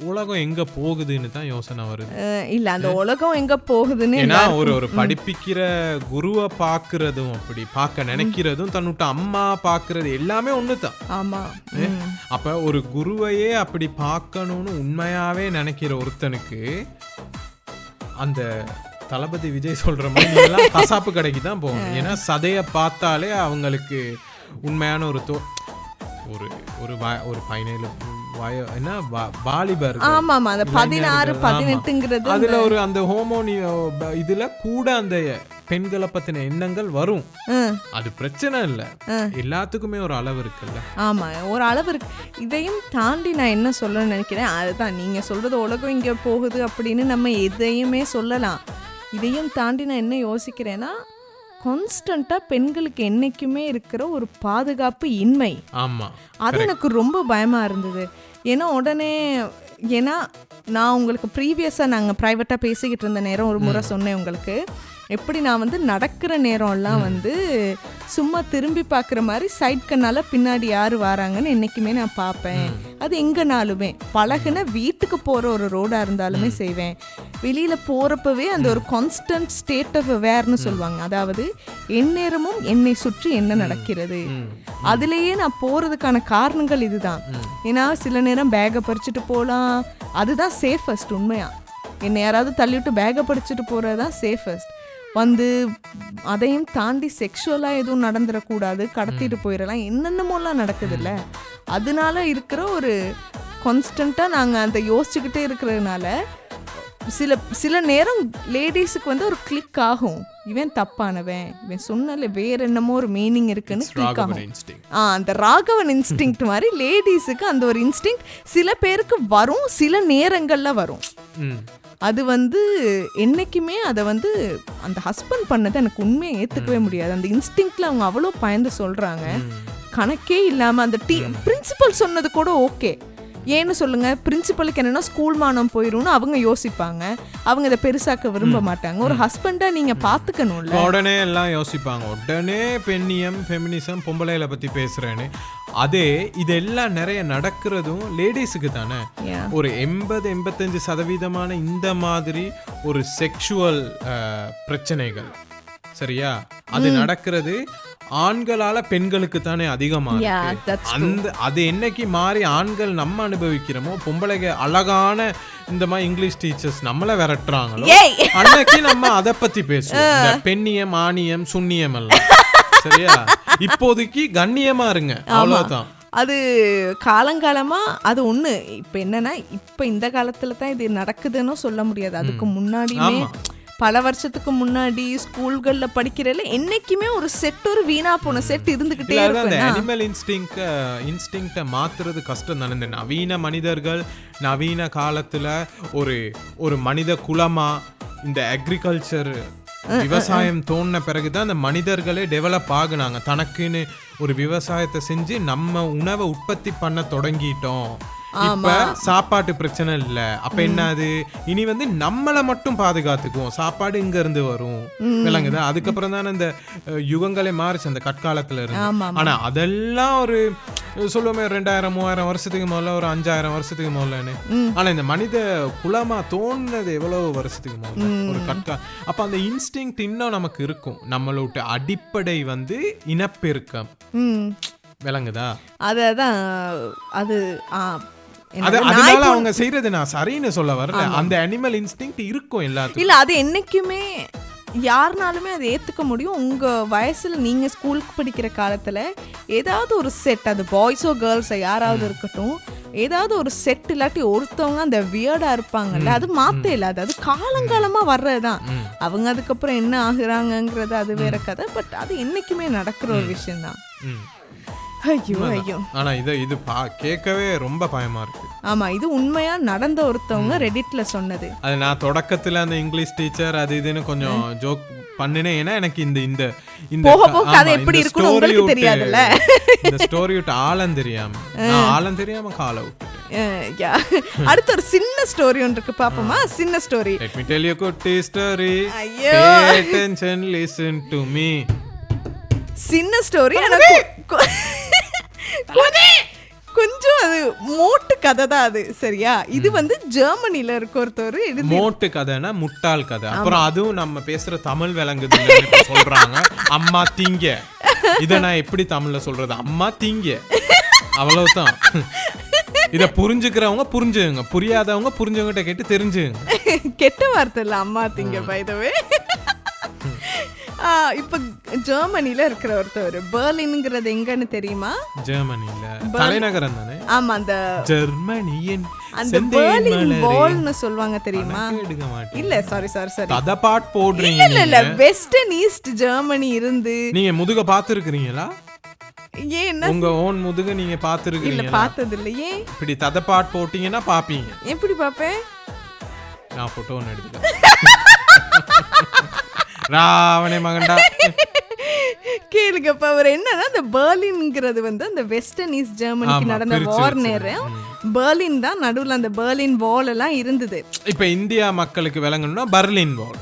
உலகம் எங்க போகுதுன்னு தான் யோசனை வருது. இல்ல அந்த உலகம் எங்க போகுதுன்னு, ஏன்னா ஒரு படிப்பிக்கிற குருவை பாக்குறதும் அப்படி பார்க்க நினைக்கிறதும் தன்னுட்ட அம்மா பாக்குறது எல்லாமே ஒண்ணுதான். ஆமா. அப்ப ஒரு குருவையே அப்படி பார்க்கணும்னு உண்மையாவே நினைக்கிற ஒருத்தனுக்கு அந்த தளபதி விஜய் சொல்ற மாதிரி எல்லாம் கசாப்பு கடைக்கு தான் போகணும். ஏன்னா சதைய பார்த்தாலே அவங்களுக்கு உண்மையான ஒரு 17 என்ன வாலிபர், ஆமாமா அந்த 16 18ங்கிறது அதுல ஒரு அந்த ஹோமோனி இதுல கூட அந்த பெண்களை பத்தின எண்ணங்கள் வரும். அது பிரச்சனை இல்ல, எல்லாத்துக்குமே ஒரு அளவு இருக்குல்ல. ஆமா, ஒரு அளவு இருக்கு. இதையும் தாண்டி நான் என்ன சொல்லணும்னு நினைக்கிறேன், அதுதான் நீங்க சொல்றது உலகம் இங்க போகுது அப்படின்னு நம்ம எதையுமே சொல்லலாம். இதையும் தாண்டி நான் என்ன யோசிக்கிறேன்னா, கான்ஸ்டண்டா பெண்களுக்கு என்னைக்குமே இருக்கிற ஒரு பாதுகாப்பு இன்மை. ஆமா, அது எனக்கு ரொம்ப பயமா இருந்தது. ஏன்னா நான் உங்களுக்கு ப்ரீவியஸாக நாங்கள் ப்ரைவேட்டாக பேசிக்கிட்டு இருந்த நேரம் ஒரு முறை சொன்னேன் உங்களுக்கு, எப்படி நான் வந்து நடக்கிற நேரம்லாம் வந்து சும்மா திரும்பி பார்க்குற மாதிரி சைட் கண்ணால் பின்னாடி யார் வராங்கன்னு என்றைக்குமே நான் பார்ப்பேன். அது எங்கேனாலுமே பழகுன வீட்டுக்கு போகிற ஒரு ரோடாக இருந்தாலுமே செய்வேன். வெளியில் போகிறப்பவே அந்த ஒரு கான்ஸ்டன்ட் ஸ்டேட் ஆஃப் அவேர்னு சொல்லுவாங்க, அதாவது எந்நேரமும் என்னை சுற்றி என்ன நடக்கிறது. அதுலேயே நான் போகிறதுக்கான காரணங்கள் இதுதான். ஏன்னா சில நேரம் பேக்கை பறிச்சுட்டு போகலாம், அதுதான் சேஃபஸ்ட். உண்மையாக என்னை யாராவது தள்ளிவிட்டு பேக்கை பறிச்சுட்டு போகிறது தான் சேஃபஸ்ட். வந்து அதையும் தாண்டி செக்ஷுவலாக எதுவும் நடந்துடக்கூடாது, கடத்திட்டு போயிடலாம், என்னென்னமோலாம் நடக்குதுல்ல. அதனால இருக்கிற ஒரு கான்ஸ்டண்ட்டாக நாங்கள் அதை யோசிச்சுக்கிட்டே இருக்கிறதுனால சில நேரம் லேடிஸுக்கு வந்து ஒரு கிளிக் ஆகும், இவன் தப்பானவன், இவன் சொன்னால வேற என்னமோ ஒரு மீனிங் இருக்குன்னு கிளிக் ஆகும். அந்த ராகவன் இன்ஸ்டிங்க்ட் மாதிரி லேடிஸுக்கு அந்த ஒரு இன்ஸ்டிங்க்ட் சில பேருக்கு வரும், சில நேரங்களில் வரும். அது வந்து என்னைக்குமே அதை வந்து அந்த ஹஸ்பண்ட் பண்ணதை எனக்கு உண்மையை ஏற்றுக்கவே முடியாது. அந்த இன்ஸ்டிங்க்டில் அவங்க அவ்வளோ பயந்து சொல்கிறாங்க, கணக்கே இல்லாமல். அந்த பிரின்சிபல் சொன்னது கூட ஓகே, ஏன்னு சொல்லுங்க, பிரின்சிபலுக்கு என்னன்னா ஸ்கூல் மானம் போயிரும்னு அவங்க யோசிப்பாங்க. அவங்க இதை பெருசாக்க விரும்ப மாட்டாங்க. ஒரு ஹஸ்பண்டா நீங்க பாத்துக்கணும்ல. உடனே எல்லாம் யோசிப்பாங்க, உடனே பெண்ணியம் ஃபெமினிசம் பொம்பளைகளை பத்தி பேசுறேன்னு. அதே இதெல்லாம் நிறைய நடக்கிறதும் லேடிஸுக்கு தானே. ஒரு 80-85% இந்த மாதிரி ஒரு செக்ஷுவல் பிரச்சனைகள் சரியா, அது நடக்கிறது ஆண்களால பெண்களுக்கு தானே அதிகமா இருக்கு. அந்த அது என்னைக்கு மாறி ஆண்கள் நம்ம அனுபவிக்கிறோமோ, பொம்பளைங்க அழகான இந்த மாதிரி இங்கிலீஷ் டீச்சர்ஸ் நம்மள விரட்டுறாங்களோ, அன்னைக்கு நம்ம அதை பத்தி பேசுவோம். இந்த பெண்ணியம் ஆணியம் சுண்ணியம் எல்லாம் சரியா. இப்போதைக்கு கண்ணியமா இருங்க, அவ்வளவுதான். அது காலங்காலமா அது ஒண்ணு. இப்ப என்னன்னா, இப்ப இந்த காலத்துல தான் இது நடக்குதுன்னு சொல்ல முடியாது. அதுக்கு முன்னாடியுமே பல வருஷத்துக்கு முன்னாடி ஸ்கூல்கள்ல படிக்கிறதுல என்னைக்குமே ஒரு செட், ஒரு வீணா போன செட் இருந்துகிட்டே இருக்கு. அனிமல் இன்ஸ்டிங்க்ட மாத்துறது கஷ்டம் தானே. இந்த நவீன மனிதர்கள் நவீன காலத்துல ஒரு மனித குலமா இந்த அக்ரிகல்ச்சர் விவசாயம் தோணின பிறகுதான் அந்த மனிதர்களே டெவலப் ஆகுனாங்க. தனக்குன்னு ஒரு விவசாயத்தை செஞ்சு நம்ம உணவை உற்பத்தி பண்ண தொடங்கிட்டோம். இப்ப சாப்பாட்டு பிரச்சனை இல்ல. அப்ப என்னது, இனி நம்மளை மட்டும் பாதுகாத்துக்குவோம், சாப்பாடு இங்க இருந்து வரும், விளங்குதா. அதுக்கப்புறம் தானே இந்த யுகங்களே மாறிச்சு அந்த கற்காலத்துல இருந்து. ஆனா அதெல்லாம் ஒரு சொல்லுவோமே 2000-3000 வருஷத்துக்கு முதல்ல, ஒரு 5000 வருஷத்துக்கு முதல்லன்னு. ஆனா இந்த மனித குலமா தோணுனது எவ்வளவு வருஷத்துக்கு முதல்ல, ஒரு கற்கால. அப்ப அந்த இன்ஸ்டிங் இன்னும் நமக்கு இருக்கும். நம்மளோட அடிப்படை இனப்பெருக்கம், விளங்குதா. அதான் அது அதனால அவங்க செய்யறது நான் சரின்னு சொல்ல வரல. அந்த அனிமல் இன்ஸ்டிங்க்ட் இருக்கும் எல்லாத்துக்கும். இல்ல, அது என்னைக்குமே யாருனாலுமே அதை ஏத்துக்க முடியும். உங்க வயசுல நீங்க ஸ்கூலுக்கு படிக்கிற காலத்துல ஏதாவது ஒரு செட், அது பாய்ஸோ கேர்ள்ஸோ யாராவது இருக்கட்டும், ஏதாவது ஒரு செட் இல்லாட்டி ஒருத்தவங்க அந்த வியர்டா இருப்பாங்கல்ல, அது மாத்த இல்லாது. அது காலங்காலமா வர்றதுதான். அவங்க அதுக்கப்புறம் என்ன ஆகுறாங்கிறது அது வேற கதை. பட் அது என்னைக்குமே நடக்கிற ஒரு விஷயம் தான். ஐயோ ஐயோ. ஆனா இது கேட்கவே ரொம்ப பயமா இருக்கு. ஆமா, இது உண்மையா நடந்த ஒருத்தவங்க ரெடிட்ல சொன்னது. அது நான் தொடக்கத்துல அந்த இங்கிலீஷ் டீச்சர் அது இதுன்னு கொஞ்சம் ஜோக் பண்ணினேன். ஏன்னா எனக்கு இந்த போக போக அது எப்படி இருக்குன்னு உங்களுக்கு தெரியாதுல்ல. இந்த ஸ்டோரி விட்டு ஆழம் தெரியாம காலை விட்டுட்டேன். அடுத்து ஒரு சின்ன ஸ்டோரி ஒன்று இருக்கு, பாப்போமா? சின்ன story. Let me tell you a குட்டி story. Pay attention, listen to me. சின்ன ஸ்டோரி, கொஞ்சம் அது மோட்டு கதை தான் அது, சரியா? இது ஜெர்மனில இருக்க ஒருத்தர் மோட்டு கதைனா முட்டாள் கதை. அப்புறம் அதுவும் நம்ம பேசுற தமிழ் விளங்குதுன்னு சொல்றாங்க. அம்மா தீங்க. இத நான் எப்படி தமிழ்ல சொல்றது? அம்மா தீங்க, அவ்வளவுதான். இத புரிஞ்சுக்கிறவங்க புரிஞ்சுங்க, புரியாதவங்க புரிஞ்சவங்கிட்ட கேட்டு தெரிஞ்சுங்க. கெட்ட வார்த்தை இல்ல அம்மா தீங்க, பை தி வே. இப்ப ஜெர்மனில இருக்கிற ஒருத்தர், பெர்லின்ங்கிறது எங்கன்னு தெரியுமா? ஜெர்மனில தலைநகரம் தானே. ஆமா, அந்த ஜெர்மனியின் அந்த பெர்லின் வால்னு சொல்வாங்க, தெரியுமா? இல்ல, சாரி அத பாட் போடுறீங்க. இல்ல, வெஸ்டர்ன் ஈஸ்ட் ஜெர்மனி இருந்து நீங்க முதுக பாத்துருக்கீங்களா? ஏன் உங்க ஓன் முதுக நீங்க பாத்துருக்கீங்களா? இல்ல, பார்த்தது இல்ல. ஏன் இப்படி தத பாட் போட்டீங்கன்னா பாப்பீங்க. எப்படி பாப்பேன்? நான் போட்டோ ஒன்னு எடுத்துக்கிறேன். ராவணே மகண்டா. கேளுங்க, இப்ப அவர் என்னன்னா, அந்த பெர்லின்ங்கிறது அந்த வெஸ்டர்ன் ஈஸ்ட் ஜெர்மனிக்கு நடந்த வார் நேரம் பெர்லின் தான் நடுவுல அந்த பெர்லின் வால் எல்லாம் இருந்தது. இப்ப இந்தியா மக்களுக்கு விளங்கணும்னா பர்லின் வால்,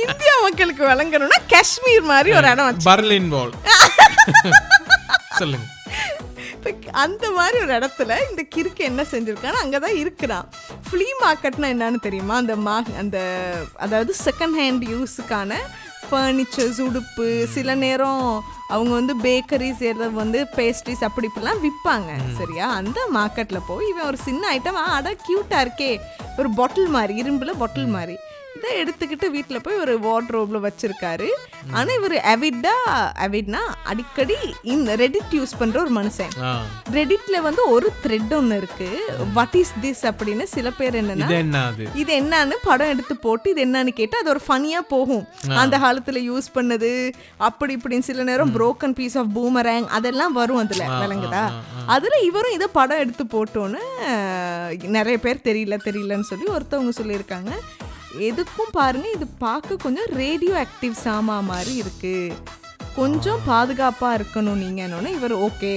இந்தியா மக்களுக்கு விளங்கணும்னா காஷ்மீர் மாதிரி ஒரு இடம் பர்லின் வால். சொல்லுங்க. அந்த மாதிரி ஒரு இடத்துல இந்த கிறுக்கு என்ன செஞ்சிருக்கான்னு, அங்கதான் இருக்கிறான். ஃப்ளீ மார்க்கெட்னா என்னன்னு தெரியுமா? அந்த அதாவது செகண்ட் ஹேண்ட் யூஸுக்கான ஃபர்னிச்சர்ஸ், உடுப்பு, சில நேரம் அவங்க பேக்கரிஸ், ஏதாவது பேஸ்ட்ரிஸ் அப்படி இப்படிலாம் விற்பாங்க, சரியா? அந்த மார்க்கெட்ல போய் இவன் ஒரு சின்ன ஐட்டம், அட கியூட்டா இருக்கே, ஒரு பாட்டில் மாதிரி, இரும்புல பாட்டில் மாதிரி, இதை எடுத்துக்கிட்டு வீட்டில் போய் ஒரு வார்ட்ரோப்ல வச்சிருக்காரு. ஆனால் இவர் அவிட்னா அடிக்கடி இந்த ரெடிட் யூஸ் பண்ற ஒரு மனுஷன். ரெடிட்ல ஒரு த்ரெட் ஒன்று இருக்கு, வாட் இஸ் திஸ் அப்படின்னு. சில பேர் என்னன்னா இது என்னன்னு படம் எடுத்து போட்டு இது என்னன்னு கேட்டு அது ஒரு ஃபனியா போகும். அந்த காலத்துல யூஸ் பண்ணது அப்படி இப்படின்னு. சில நேரம் broken பீஸ் ஆஃப் பூமரேங் அதெல்லாம் வரும் அதுல, விளங்குதா? அதுல இவரும் இதை படம் எடுத்து போட்டோன்னு நிறைய பேர் தெரியலன்னு சொல்லி ஒருத்தவங்க சொல்லியிருக்காங்க. எதுக்கும் பாருங்க, இது பார்க்க கொஞ்சம் ரேடியோ ஆக்டிவ் சாமா மாதிரி இருக்கு, கொஞ்சம் பாதுகாப்பா இருக்கணும் நீங்கன்னு. இவர் ஓகே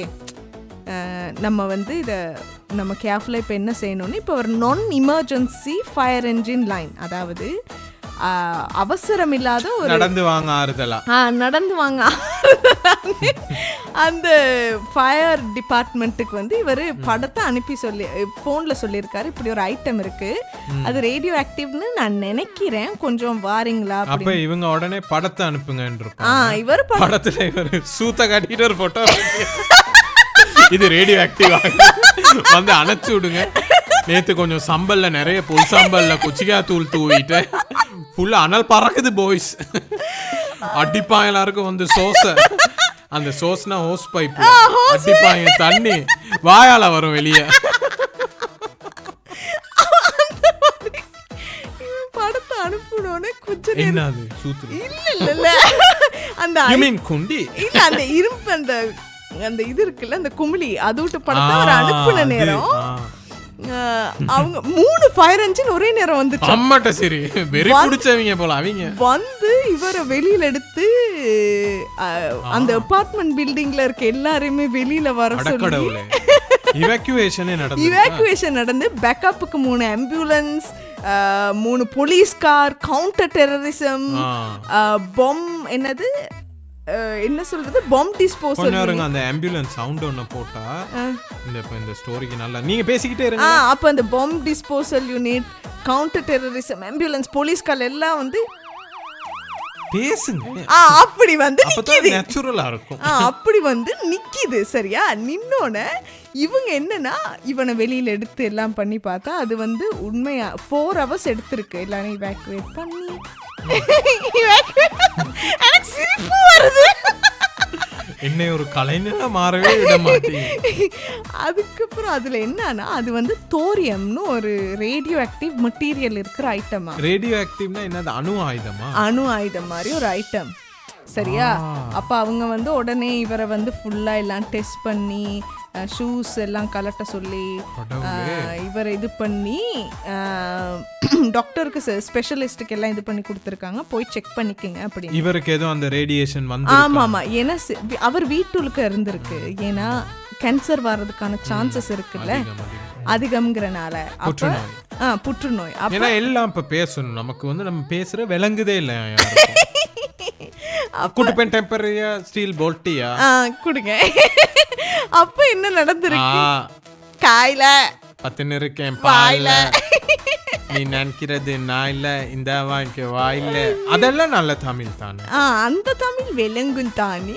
நம்ம வந்து இதை நம்ம கேர்ஃபுல்லாக இப்போ என்ன செய்யணும்னு இப்போ ஒரு நான் எமர்ஜென்சி ஃபயர் என்ஜின் லைன், அதாவது அவசரம் இல்லாத ஒரு நடந்து வாங்க ஆறுதலா நடந்து வாங்க அந்த ஃபயர் டிபார்ட்மெண்ட்டுக்கு வந்து இவர் படத்தை அனுப்பி ஃபோனில் சொல்லியிருக்காரு, இப்படி ஒரு ஐட்டம் இருக்கு, அது ரேடியோ ஆக்டிவ்னு நான் நினைக்கிறேன், கொஞ்சம் வாரீங்களா? அப்ப இவங்க உடனே படத்தை அனுப்புங்க. இவர் படத்துல இவர் சூத்த காட்டிட்டு ஒரு போட்டோ, இது ரேடியோ ஆக்டிவ் வந்து அணைச்சு விடுங்க. நேத்து கொஞ்சம் சம்பல்ல நிறைய புல் சம்பல்ல குச்சிக்கா தூள் தூவிட்டு ஃபுல்லா அனல் பறக்குது பாய்ஸ், அடிப்பாங்க எல்லாருக்கும் வந்து சோச, அந்த சோஸ்னா ஹோஸ் பைப் அடிப்பாங்க, தண்ணி வாயால வரும் வெளியே. படத்தை அனுப்பணும்னு கொஞ்சம் என்னது சூத்து இல்ல அந்த குண்டி இல்ல அந்த இரும்பு அந்த இது இருக்குல்ல, அந்த குமிழி அது விட்டு படத்தை அவர் அனுப்புன நேரம் அவங்க 3 ஃபயர் என்ஜின் ஒரே நேரம் வந்துச்சு. அம்மாட்ட சரி வெறி பிடிச்சவங்க போல அவங்க வந்து இவரை வெளியில எடுத்து அந்த அபார்ட்மெண்ட் பில்டிங்ல இருக்க எல்லாரையுமே வெளியில வர சொல்லி இவாக்குவேஷன் நடந்து பேக்கப்புக்கு 3 ambulance, 3 police car, counter terrorism, bomb, என்னது என்ன சொல்றது, பாம் டிஸ்போசல். அந்த ஆம்புலன்ஸ் சவுண்ட் ஒன்னு போட்டா இந்த ஸ்டோரிக்கு நல்லா நீங்க பேசிக்கிட்டே இருங்க. அப்ப அந்த bomb disposal unit, counter terrorism, ambulance, police car எல்லாம் வந்து பேசுங்க. அப்படி வந்து நிக்குது, நேச்சுரலா இருக்கும். அப்படி வந்து நிக்குது. சரியா? நின்னோன இவங்க என்னன்னா இவனை வெளியில எடுத்து எல்லாம் பண்ணி பார்த்தா அது வந்து உண்மையா 4 hours எடுத்திருக்கு எல்லாரும் இவாக்குவேட் பண்ணி. எனக்கு சிரிப்பு வருது. என்ன ஒரு கலைஞனா மாறவே விட மாட்டீங்க. அதுக்கப்புறம் அதுல என்னன்னா அது வந்து தோரியம்னு ஒரு ரேடியோ ஆக்டிவ் மெட்டீரியல் இருக்கிற ஐட்டமா. ரேடியோ ஆக்டிவ்னா என்னது? அணு ஆயுதமா? அணு ஆயுதம் மாதிரி ஒரு ஐட்டம். சரியா? அப்ப அவங்க வந்து உடனே இவரை வந்து ஃபுல்லா எல்லாம் டெஸ்ட் பண்ணி ஷூஸ் எல்லாம் கலட்ட சொல்லி இவரை இது பண்ணி டாக்டருக்கு ஸ்பெஷலிஸ்டுக்கு எல்லாம் இது பண்ணி கொடுத்துருக்காங்க, போய் செக் பண்ணிக்கங்க அப்படின்னு. இவருக்கு ஏதோ அந்த ரேடியேஷன் வந்து ஆமா, ஏன்னா அவர் வீட்டுக்கு இருந்திருக்கு, ஏன்னா கேன்சர் வர்றதுக்கான சான்சஸ் இருக்குல்ல அதிகம்ங்கிறனால. அப்ப புற்றுநோய் எல்லாம் இப்ப பேசணும், நமக்கு வந்து நம்ம பேசுற விளங்குதே இல்லை. குடுப்பேன் டெம்பரரியா ஸ்டீல் போல்ட்டியா குடுங்க. அப்ப என்ன நடந்திருக்கு? காயில பத்தின இருக்கேன் பாயில, நீ நினைக்கிறது நான் இல்ல, இந்த வாய்க்கு வாயில, அதெல்லாம் நல்ல தமிழ் தானே. அந்த தமிழ் விளங்கும் தானே.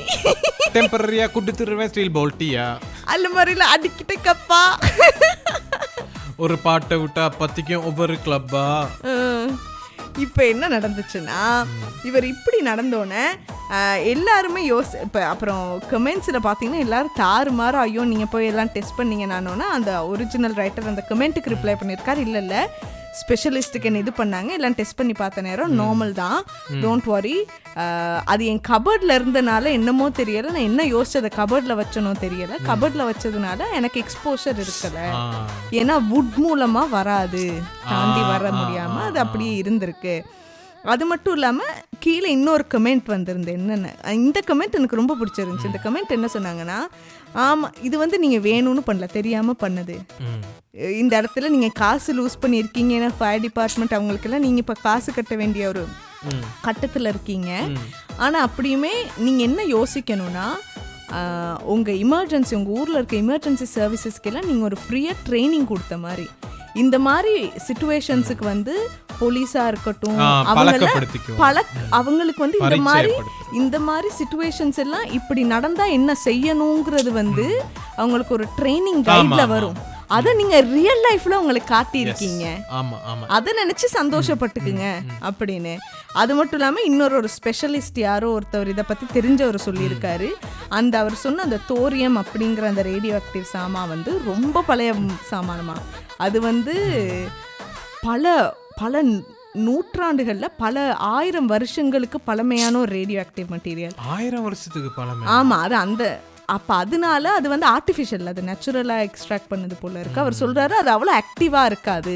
டெம்பரரியா குடுத்துருவேன் ஸ்டீல் போல்ட்டியா அல்ல மாதிரில அடிக்கிட்ட கப்பா. ஒரு பாட்டை விட்டா பத்திக்கும் ஒவ்வொரு கிளப்பா. இப்போ என்ன நடந்துச்சுன்னா இவர் இப்படி நடந்தோன்னே எல்லாருமே இப்போ அப்புறம் கமெண்ட்ஸில் பார்த்தீங்கன்னா எல்லாரும் தாறுமாறு, ஐயோ நீங்கள் போய் எல்லாம் டெஸ்ட் பண்ணீங்க நானோன்னா அந்த ஒரிஜினல் ரைட்டர் அந்த கமெண்ட்டுக்கு ரிப்ளை பண்ணியிருக்காரு, இல்லை ஸ்பெஷலிஸ்ட்டுக்கு என்ன இது பண்ணாங்க, எல்லாம் டெஸ்ட் பண்ணி பார்த்த நேரம் நார்மல் தான், டோன்ட் வரி. அது என் கபர்டில் இருந்தனால என்னமோ தெரியலை, நான் என்ன யோசிச்சதை கபர்டில் வச்சனோ தெரியலை, கபர்டில் வச்சதுனால எனக்கு எக்ஸ்போஷர் இருக்கலை, ஏன்னா வுட் மூலமாக வராது, தாண்டி வர முடியாமல் அது அப்படியே இருந்திருக்கு. அது மட்டும் இல்லாமல் கீழே இன்னொரு கமெண்ட் வந்திருந்து, என்னென்ன இந்த கமெண்ட் எனக்கு ரொம்ப பிடிச்சிருந்துச்சு. இந்த கமெண்ட் என்ன சொன்னாங்கன்னா, ஆமாம் இது வந்து நீங்கள் வேணும்னு பண்ணல, தெரியாமல் பண்ணது, இந்த இடத்துல நீங்கள் காசு லூஸ் பண்ணியிருக்கீங்க, ஏன்னா ஃபயர் டிபார்ட்மெண்ட் அவங்களுக்கெல்லாம் நீங்கள் இப்போ காசு கட்ட வேண்டிய ஒரு கட்டத்தில் இருக்கீங்க. ஆனால் அப்படியுமே நீங்கள் என்ன யோசிக்கணும்னா, உங்கள் எமர்ஜென்சி, உங்கள் ஊரில் இருக்க எமர்ஜென்சி சர்வீசஸ்க்கெல்லாம் நீங்கள் ஒரு ஃப்ரீயாக ட்ரைனிங் கொடுத்த மாதிரி, இந்த மாதிரி சிச்சுவேஷன்ஸுக்கு வந்து போலீஸாக இருக்கட்டும் அவங்களுக்கு வந்து இந்த மாதிரி சிச்சுவேஷன்ஸ் எல்லாம் இப்படி நடந்தா என்ன செய்யணுங்கிறது வந்து அவங்களுக்கு ஒரு ட்ரைனிங் கைட்ல வரும். அதை நீங்க ரியல் லைஃப்ல உங்களுக்கு காட்டியிருக்கீங்க, அதை நினைச்சு சந்தோஷப்பட்டுக்குங்க அப்படின்னு. அது மட்டும் இல்லாம இன்னொரு ஸ்பெஷலிஸ்ட் யாரோ ஒருத்தவர் இதை பத்தி தெரிஞ்சவர் சொல்லியிருக்காரு. அவர் சொன்ன அந்த தோரியம் அப்படிங்கிற அந்த ரேடியோ ஆக்டிவ் சாமான் வந்து ரொம்ப பழைய சாமானமா, அது வந்து பல நூற்றாண்டுகள்ல பல 1000 வருஷங்களுக்கு பழமையான ஒரு ரேடியோ ஆக்டிவ் மெட்டீரியல். 1000 வருஷத்துக்கு பழமை? ஆமா, அது அப்போ அதனால அது வந்து ஆர்டிஃபிஷியல், அது நேச்சுரலாக எக்ஸ்ட்ராக்ட் பண்ணது போல இருக்கு. அவர் சொல்றாரு அது அவ்வளோ ஆக்டிவாக இருக்காது,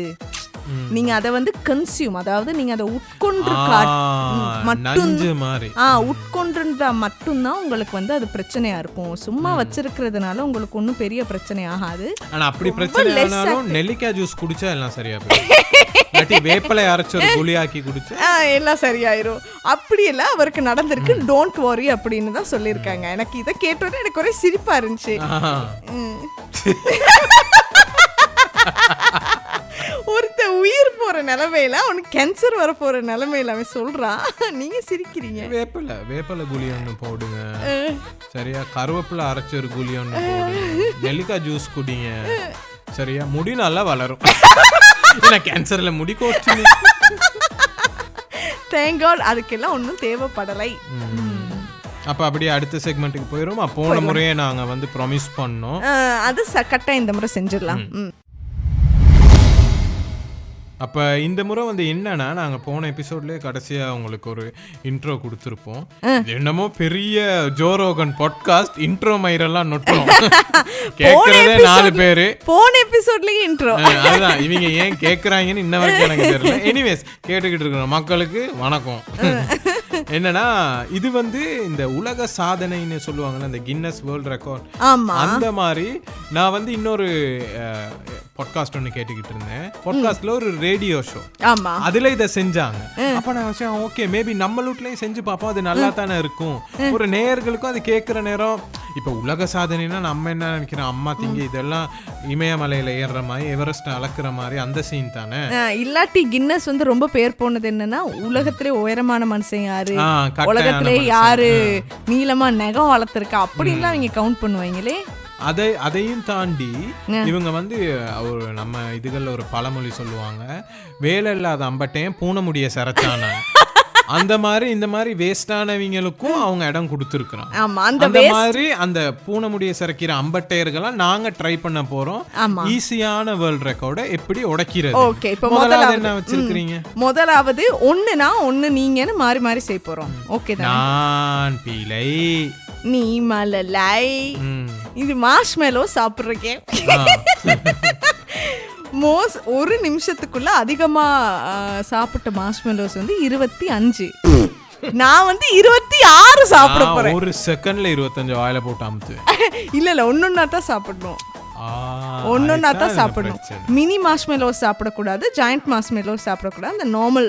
நீங்க அதை வந்து கன்சியூம், அதாவது நீங்க அதை உட்கொண்டு நஞ்சு மாதிரி உட்கொண்டுன்றா மட்டும்தான் உங்களுக்கு வந்து அது பிரச்சனையா இருக்கும். சும்மா வச்சிருக்கிறதுனால உங்களுக்கு ஒன்றும் பெரிய பிரச்சனை ஆகாது. ஆனா அப்படி பிரச்சனை ஆனாலும் நெல்லிக்காய் ஜூஸ் குடிச்சா எல்லாம் சரியா போயிடும். வேப்பலை அரைச்சு ஒரு குளியாக்கி குடிச்சா எல்லாம் சரியாயிரும். அப்படியெல்லாம் அவருக்கு நடந்திருக்கு. டோன்ட் வரி அப்படின்னு தான் சொல்லியிருக்காங்க. எனக்கு இதை கேட்டோன்னே எனக்கு ஒரே சிரிப்பா இருந்துச்சு. ஒருத்த உயிர் போற நிலைமையில அவனுக்கு கேன்சர் வர போற நிலைமையில அவன் சொல்றான், நீங்க சிரிக்கிறீங்க. வேப்பலை குழி ஒன்று போடுங்க, சரியா? கருவேப்பிலை அரைச்ச ஒரு குழி ஒன்று போடுங்க, நெல்லிக்காய் ஜூஸ் குடிங்க, சரியா? முடி நல்லா வளரும். கேன்சர்ல முடி கோச்சு. தேங்க் காட் அதுக்கெல்லாம் ஒன்றும் தேவைப்படலை. அப்போ அப்படியே அடுத்த செக்மெண்ட்டுக்கு போயிடும். போன முறையே நாங்கள் வந்து ப்ராமிஸ் பண்ணோம், அது கரெக்டாக இந்த முறை செஞ்சிடலாம். அப்போ இந்த முறை வந்து என்னன்னா, நாங்கள் போன எபிசோட்லேயே கடைசியாக உங்களுக்கு ஒரு இன்ட்ரோ கொடுத்துருப்போம். என்னமோ பெரிய ஜோரோகன் பாட்காஸ்ட் இன்ட்ரோ மயிரெல்லாம் நொட்டோம். கேட்கறதே 4 பேரு. போன எபிசோட்லயே இன்ட்ரோ. அதுதான் இவங்க ஏன் கேட்குறாங்கன்னு இன்ன வரைக்கும் எனக்கு தெரியல. எனிவேஸ் கேட்டுக்கிட்டு இருக்கிற மக்களுக்கு வணக்கம். என்னன்னா, இது வந்து இந்த உலக சாதனைன்னு சொல்லுவாங்கல்ல, இந்த கின்னஸ் வேர்ல்ட் ரெக்கார்ட், அந்த மாதிரி நான் வந்து இன்னொரு பாட்காஸ்ட் ஒன்று கேட்டுக்கிட்டு இருந்தேன். பாட்காஸ்ட்ல ஒரு ரேடியோ ஷோ, அதுல இதை செஞ்சாங்க. அப்ப நான் ஓகே மேபி நம்ம வீட்லயும் செஞ்சு பார்ப்போம், அது நல்லா தானே இருக்கும். ஒரு நேயர்களுக்கும் அது கேட்கிற நேரம். இப்ப உலக சாதனைனா நம்ம என்ன நினைக்கிறோம், அம்மா திங்க இதெல்லாம் இமயமலையில ஏறுற மாதிரி, எவரெஸ்ட் அளக்குற மாதிரி அந்த சீன் தானே. இல்லாட்டி கின்னஸ் வந்து ரொம்ப பேர் போனது என்னன்னா, உலகத்திலே உயரமான மனுஷன் யாரு, உலகத்திலே யாரு நீளமா நகம் வளர்த்திருக்கா அப்படின்லாம் அவங்க கவுண்ட் பண்ணுவாங்களே. அதையும் தாண்டி இவங்க வந்து ஒரு நம்ம இதுகள்ல ஒரு பழமொழி சொல்லுவாங்க, வேலை இல்லாத அம்பட்டையும் பூனை முடிய சரச்சான. அந்த மாதிரி இந்த மாதிரி வேஸ்டானவங்களுக்கும் அவங்க இடம் கொடுத்துருக்குறோம். அந்த மாதிரி அந்த பூனை முடிய சிறக்கிற அம்பட்டையர்களா நாங்க ட்ரை பண்ண போறோம். ஈஸியான வேர்ல்ட் ரெக்கார்டை எப்படி உடைக்கிறது. ஓகே, இப்போ முதலாவது என்ன வச்சிருக்கீங்க? முதலாவது ஒண்ணுனா ஒண்ணு நீங்கன்னு மாறி மாறி செய்ய போறோம். ஓகே தான். நான் பிழை, நீ மலலை. இது மார்ஷ்மெலோ சாப்பிடுறீங்க. ஒரு நிமிஷத்துக்குள்ள அதிகமா சாப்பிட்ட மார்ஷ்மெலோஸ் வந்து 25. நான் வந்து 26 சாப்பிட போறேன். ஒரு செகண்ட்ல 25 வாயில போட்டு அமுத்து. இல்ல ஒன்னொன்னா தான் சாப்பிடணும். ஒன்னொன்னா தான் சாப்பிடணும். மினி மார்ஷ்மெலோஸ் சாப்பிடக்கூடாது, ஜாயிண்ட் மார்ஷ்மெலோஸ் சாப்பிடக்கூடாது. அந்த நார்மல்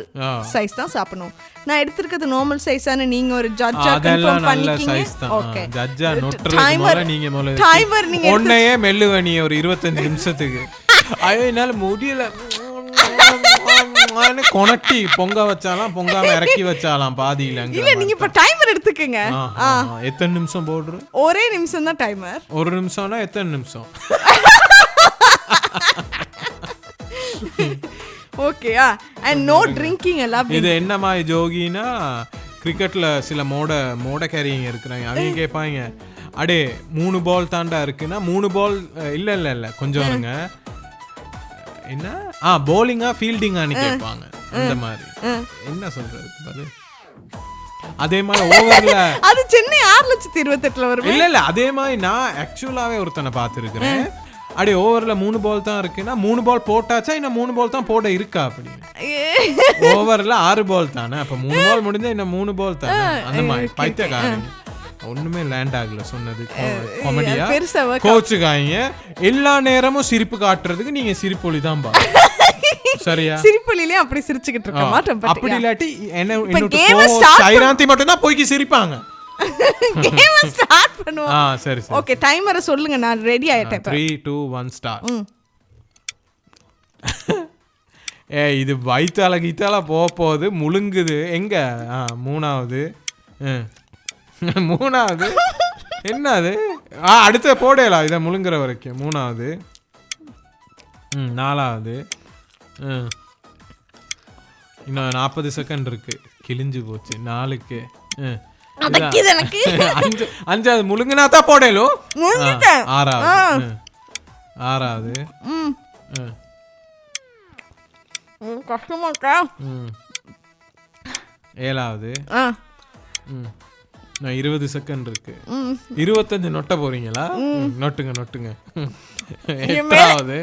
சைஸ் தான் சாப்பிடணும். நான் எடுத்துக்கிறது நார்மல் சைஸான. நீங்க ஒரு ஜட்ஜா கன்ஃபார்ம் பண்ணிக்கீங்க. ஓகே, ஜட்ஜா நோட்றதுக்கு முதல்ல நீங்க முதல்ல டைமர் நீங்க ஒண்ணையே மெல்லுவனி ஒரு 25 நிமிஷத்துக்கு. ஐயோ என்னால முடியல. கொனட்டி பொங்க வச்சாலாம், பொங்காம இறக்கி வச்சாலாம் பாதியில. இல்ல நீங்க இப்ப டைமர் எடுத்துக்கங்க. எத்தனை நிமிஷம் போடுற? ஒரே நிமிஷம் தான் டைமர். ஒரு நிமிஷம்னா எத்தனை நிமிஷம்? ஓகேயா? அண்ட் நோ ட்ரிங்கிங் எல்லாம். இது என்னமா ஜோகினா, கிரிக்கெட்ல சில மோட கேரிங் இருக்கிறாங்க. அவங்க கேட்பாங்க, அடே 3 பால் தாண்டா இருக்குன்னா 3 பால் இல்ல கொஞ்சம் என்ன போலிங்கா ஃபீல்டிங்கான்னு கேட்பாங்க. அந்த மாதிரி என்ன சொல்றது பாரு. அதே மாதிரி ஓவர்ல அது சென்னை 6,28,000 வரும். இல்ல அதே மாதிரி நான் ஆக்சுவலாவே ஒருத்தனை பார்த்துருக்கிறேன். அடே ஓவர்ல 3 பால் தான் இருக்குன்னா 3 பால் போட்டாச்சா இன்னும் 3 பால் தான் போட இருக்கா அப்படின்னு. ஓவர்ல 6 பால் தானே, அப்ப 3 பால் முடிஞ்சா இன்னும் 3 பால் தானே. அந்த மாதிரி பைத்தியக்காரங்க. ஒண்ணுமே லேண்ட் ஆகல சொன்னது. காமெடியா கோச்சுக்காங்க. எல்லா நேரமும் சிரிப்பு காட்டுறதுக்கு நீங்க சிரிப்பொலி தான் பா. சரியா? சிரிப்பொலிலே அப்படி சிரிச்சுக்கிட்டு இருக்க மாட்டோம். அப்படி இல்லாட்டி சைராந்தி மட்டும் தான் போய்க்கு சிரிப்பாங்க. கேம் ஸ்டார்ட் பண்ணுவோம். சரி சரி. ஓகே, டைமரை சொல்லுங்க, நான் ரெடி ஆயிட்டேன். 3 2 1 ஸ்டார்ட். இது வயிற்றால கீத்தால போகுது, முழுங்குது. எங்க? மூணாவது என்னது? அடுத்த போடலாம் இதை முழுங்குற வரைக்கும். மூணாவது, நாலாவது, இன்னும் 40 செகண்ட் இருக்கு. கிழிஞ்சு போச்சு 4க்கு. அஞ்சாவது முழுங்குனா தான் போடலும். ஆறாவது கஷ்டமாக்கா. 7வது. 20 செகண்ட் இருக்கு. 25 நொட்ட போறீங்களா? நொட்டுங்க. 8வது.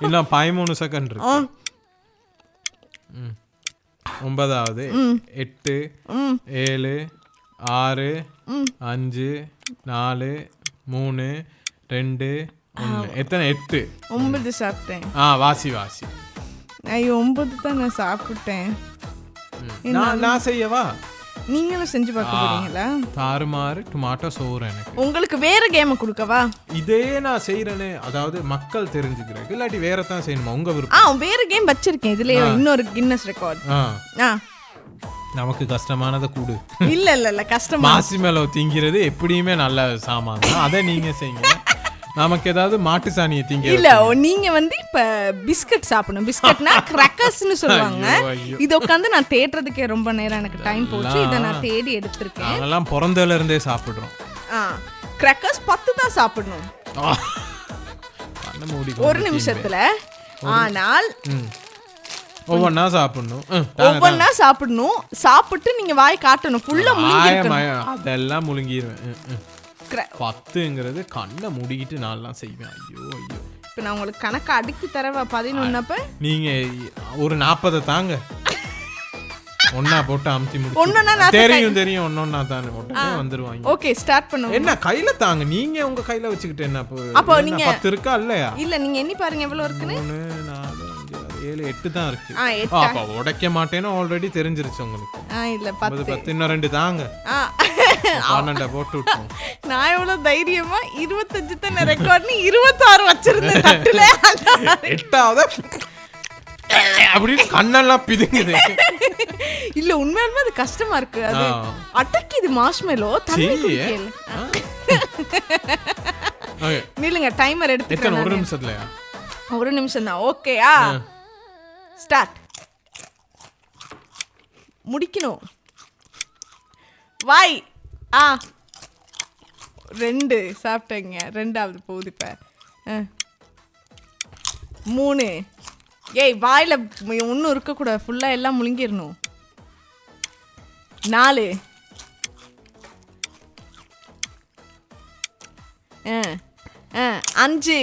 இன்னும் 13 செகண்ட் இருக்கு. 9வது 8 7 6 5 4 3 2 1 எத்தனை 8 9 சாப்பிட்டேன். வாசி ஐயோ 9 தான் நான் சாப்பிட்டேன். நான் செய்யவா? நீங்களும் செஞ்சு பார்க்க போறீங்களா? தாறுமாறு டொமாட்டோ சோறு எனக்கு. உங்களுக்கு வேற கேம் கொடுக்கவா? இதே நான் செய்யறேனே, அதாவது மக்கள் தெரிஞ்சுக்கிறேன், இல்லாட்டி வேற தான் செய்யணுமா உங்க விருப்பம்? வேற கேம் வச்சிருக்கேன் இதுலயே, இன்னொரு கின்னஸ் ரெக்கார்ட். நமக்கு கஷ்டமானதை கூடு. இல்ல கஷ்டமா மாசி மேல திங்கிறது எப்படியுமே நல்ல சாமான் தான், அதை நீங்க செய்யுங்க. நமக்கு ஏதாவது மாட்டு சாணியை திங்க இல்ல. நீங்க வந்து இப்ப பிஸ்கட் சாப்பிடணும். பிஸ்கட்னா கிராக்கர்ஸ்னு சொல்லுவாங்க. இது உட்காந்து நான் தேடுறதுக்கே ரொம்ப நேரம் எனக்கு டைம் போச்சு. இதை நான் தேடி எடுத்திருக்கேன். நாங்கெல்லாம் பிறந்ததுல இருந்தே சாப்பிடுறோம். கிராக்கர்ஸ் 10 தான் சாப்பிடணும் ஒரு நிமிஷத்துல. ஆனால் ஒவ்வொன்னா சாப்பிடணும். சாப்பிட்டு நீங்க வாய் காட்டணும். ஃபுல்லா முழுங்கிடணும். அதெல்லாம் முழுங்கிடுவேன். 10ங்கிறது கண்ணை மூடிக்கிட்டு நான்லாம் செய்வேன். ஐயோ இப்ப நான் உங்களுக்கு கணக்கு அடுக்கி தரவா? 11 நீங்க ஒரு 40 தாங்க. ஒன்னா போட்டு அமுத்தி முடிச்சு. தெரியும் ஒன்னொன்னா தானே உடனே வந்துருவாங்க. ஓகே ஸ்டார்ட் பண்ணுங்க. என்ன கையில தாங்க, நீங்க உங்க கையில வச்சுக்கிட்டு என்ன அப்போ நீங்க 10 இருக்கா இல்லையா? இல்ல நீங்க எண்ணி பாருங்க எவ்வளவு இருக்குன்னு. 3 4 5 6 7 8 தான் இருக்கு. அப்ப உடைக்க மாட்டேன்னு ஆல்ரெடி தெரிஞ்சிருச்சு உங்களுக்கு. இல்ல 10 10 இன்னும் 2 தாங்க. 12 போட்டு விட்டோம். நான் எவ்வளவு தைரியமா 25 தான ரெக்கார்ட்னு 26 வச்சிருந்தேன் தட்டுல. 8வது அப்படி கண்ணெல்லாம் பிதுங்குது. இல்ல உண்மையாலுமே அது கஷ்டமா இருக்கு. அது அடக்கிது மார்ஷ்மெலோ தண்ணி குடிக்கல. நில்லுங்க டைமர் எடுத்துக்கிறேன். ஒரு நிமிஷத்துலயா? ஒரு நிமிஷம் தான். ஓகேயா? ஸ்டார்ட். முடிக்கணும். வாய் 2 சாப்பிட்டேங்க. 2வது போகுது இப்ப. 3. ஏய் வாயில ஒன்றும் இருக்கக்கூடாது, ஃபுல்லா எல்லாம் முழுங்கிடணும். 4. 5.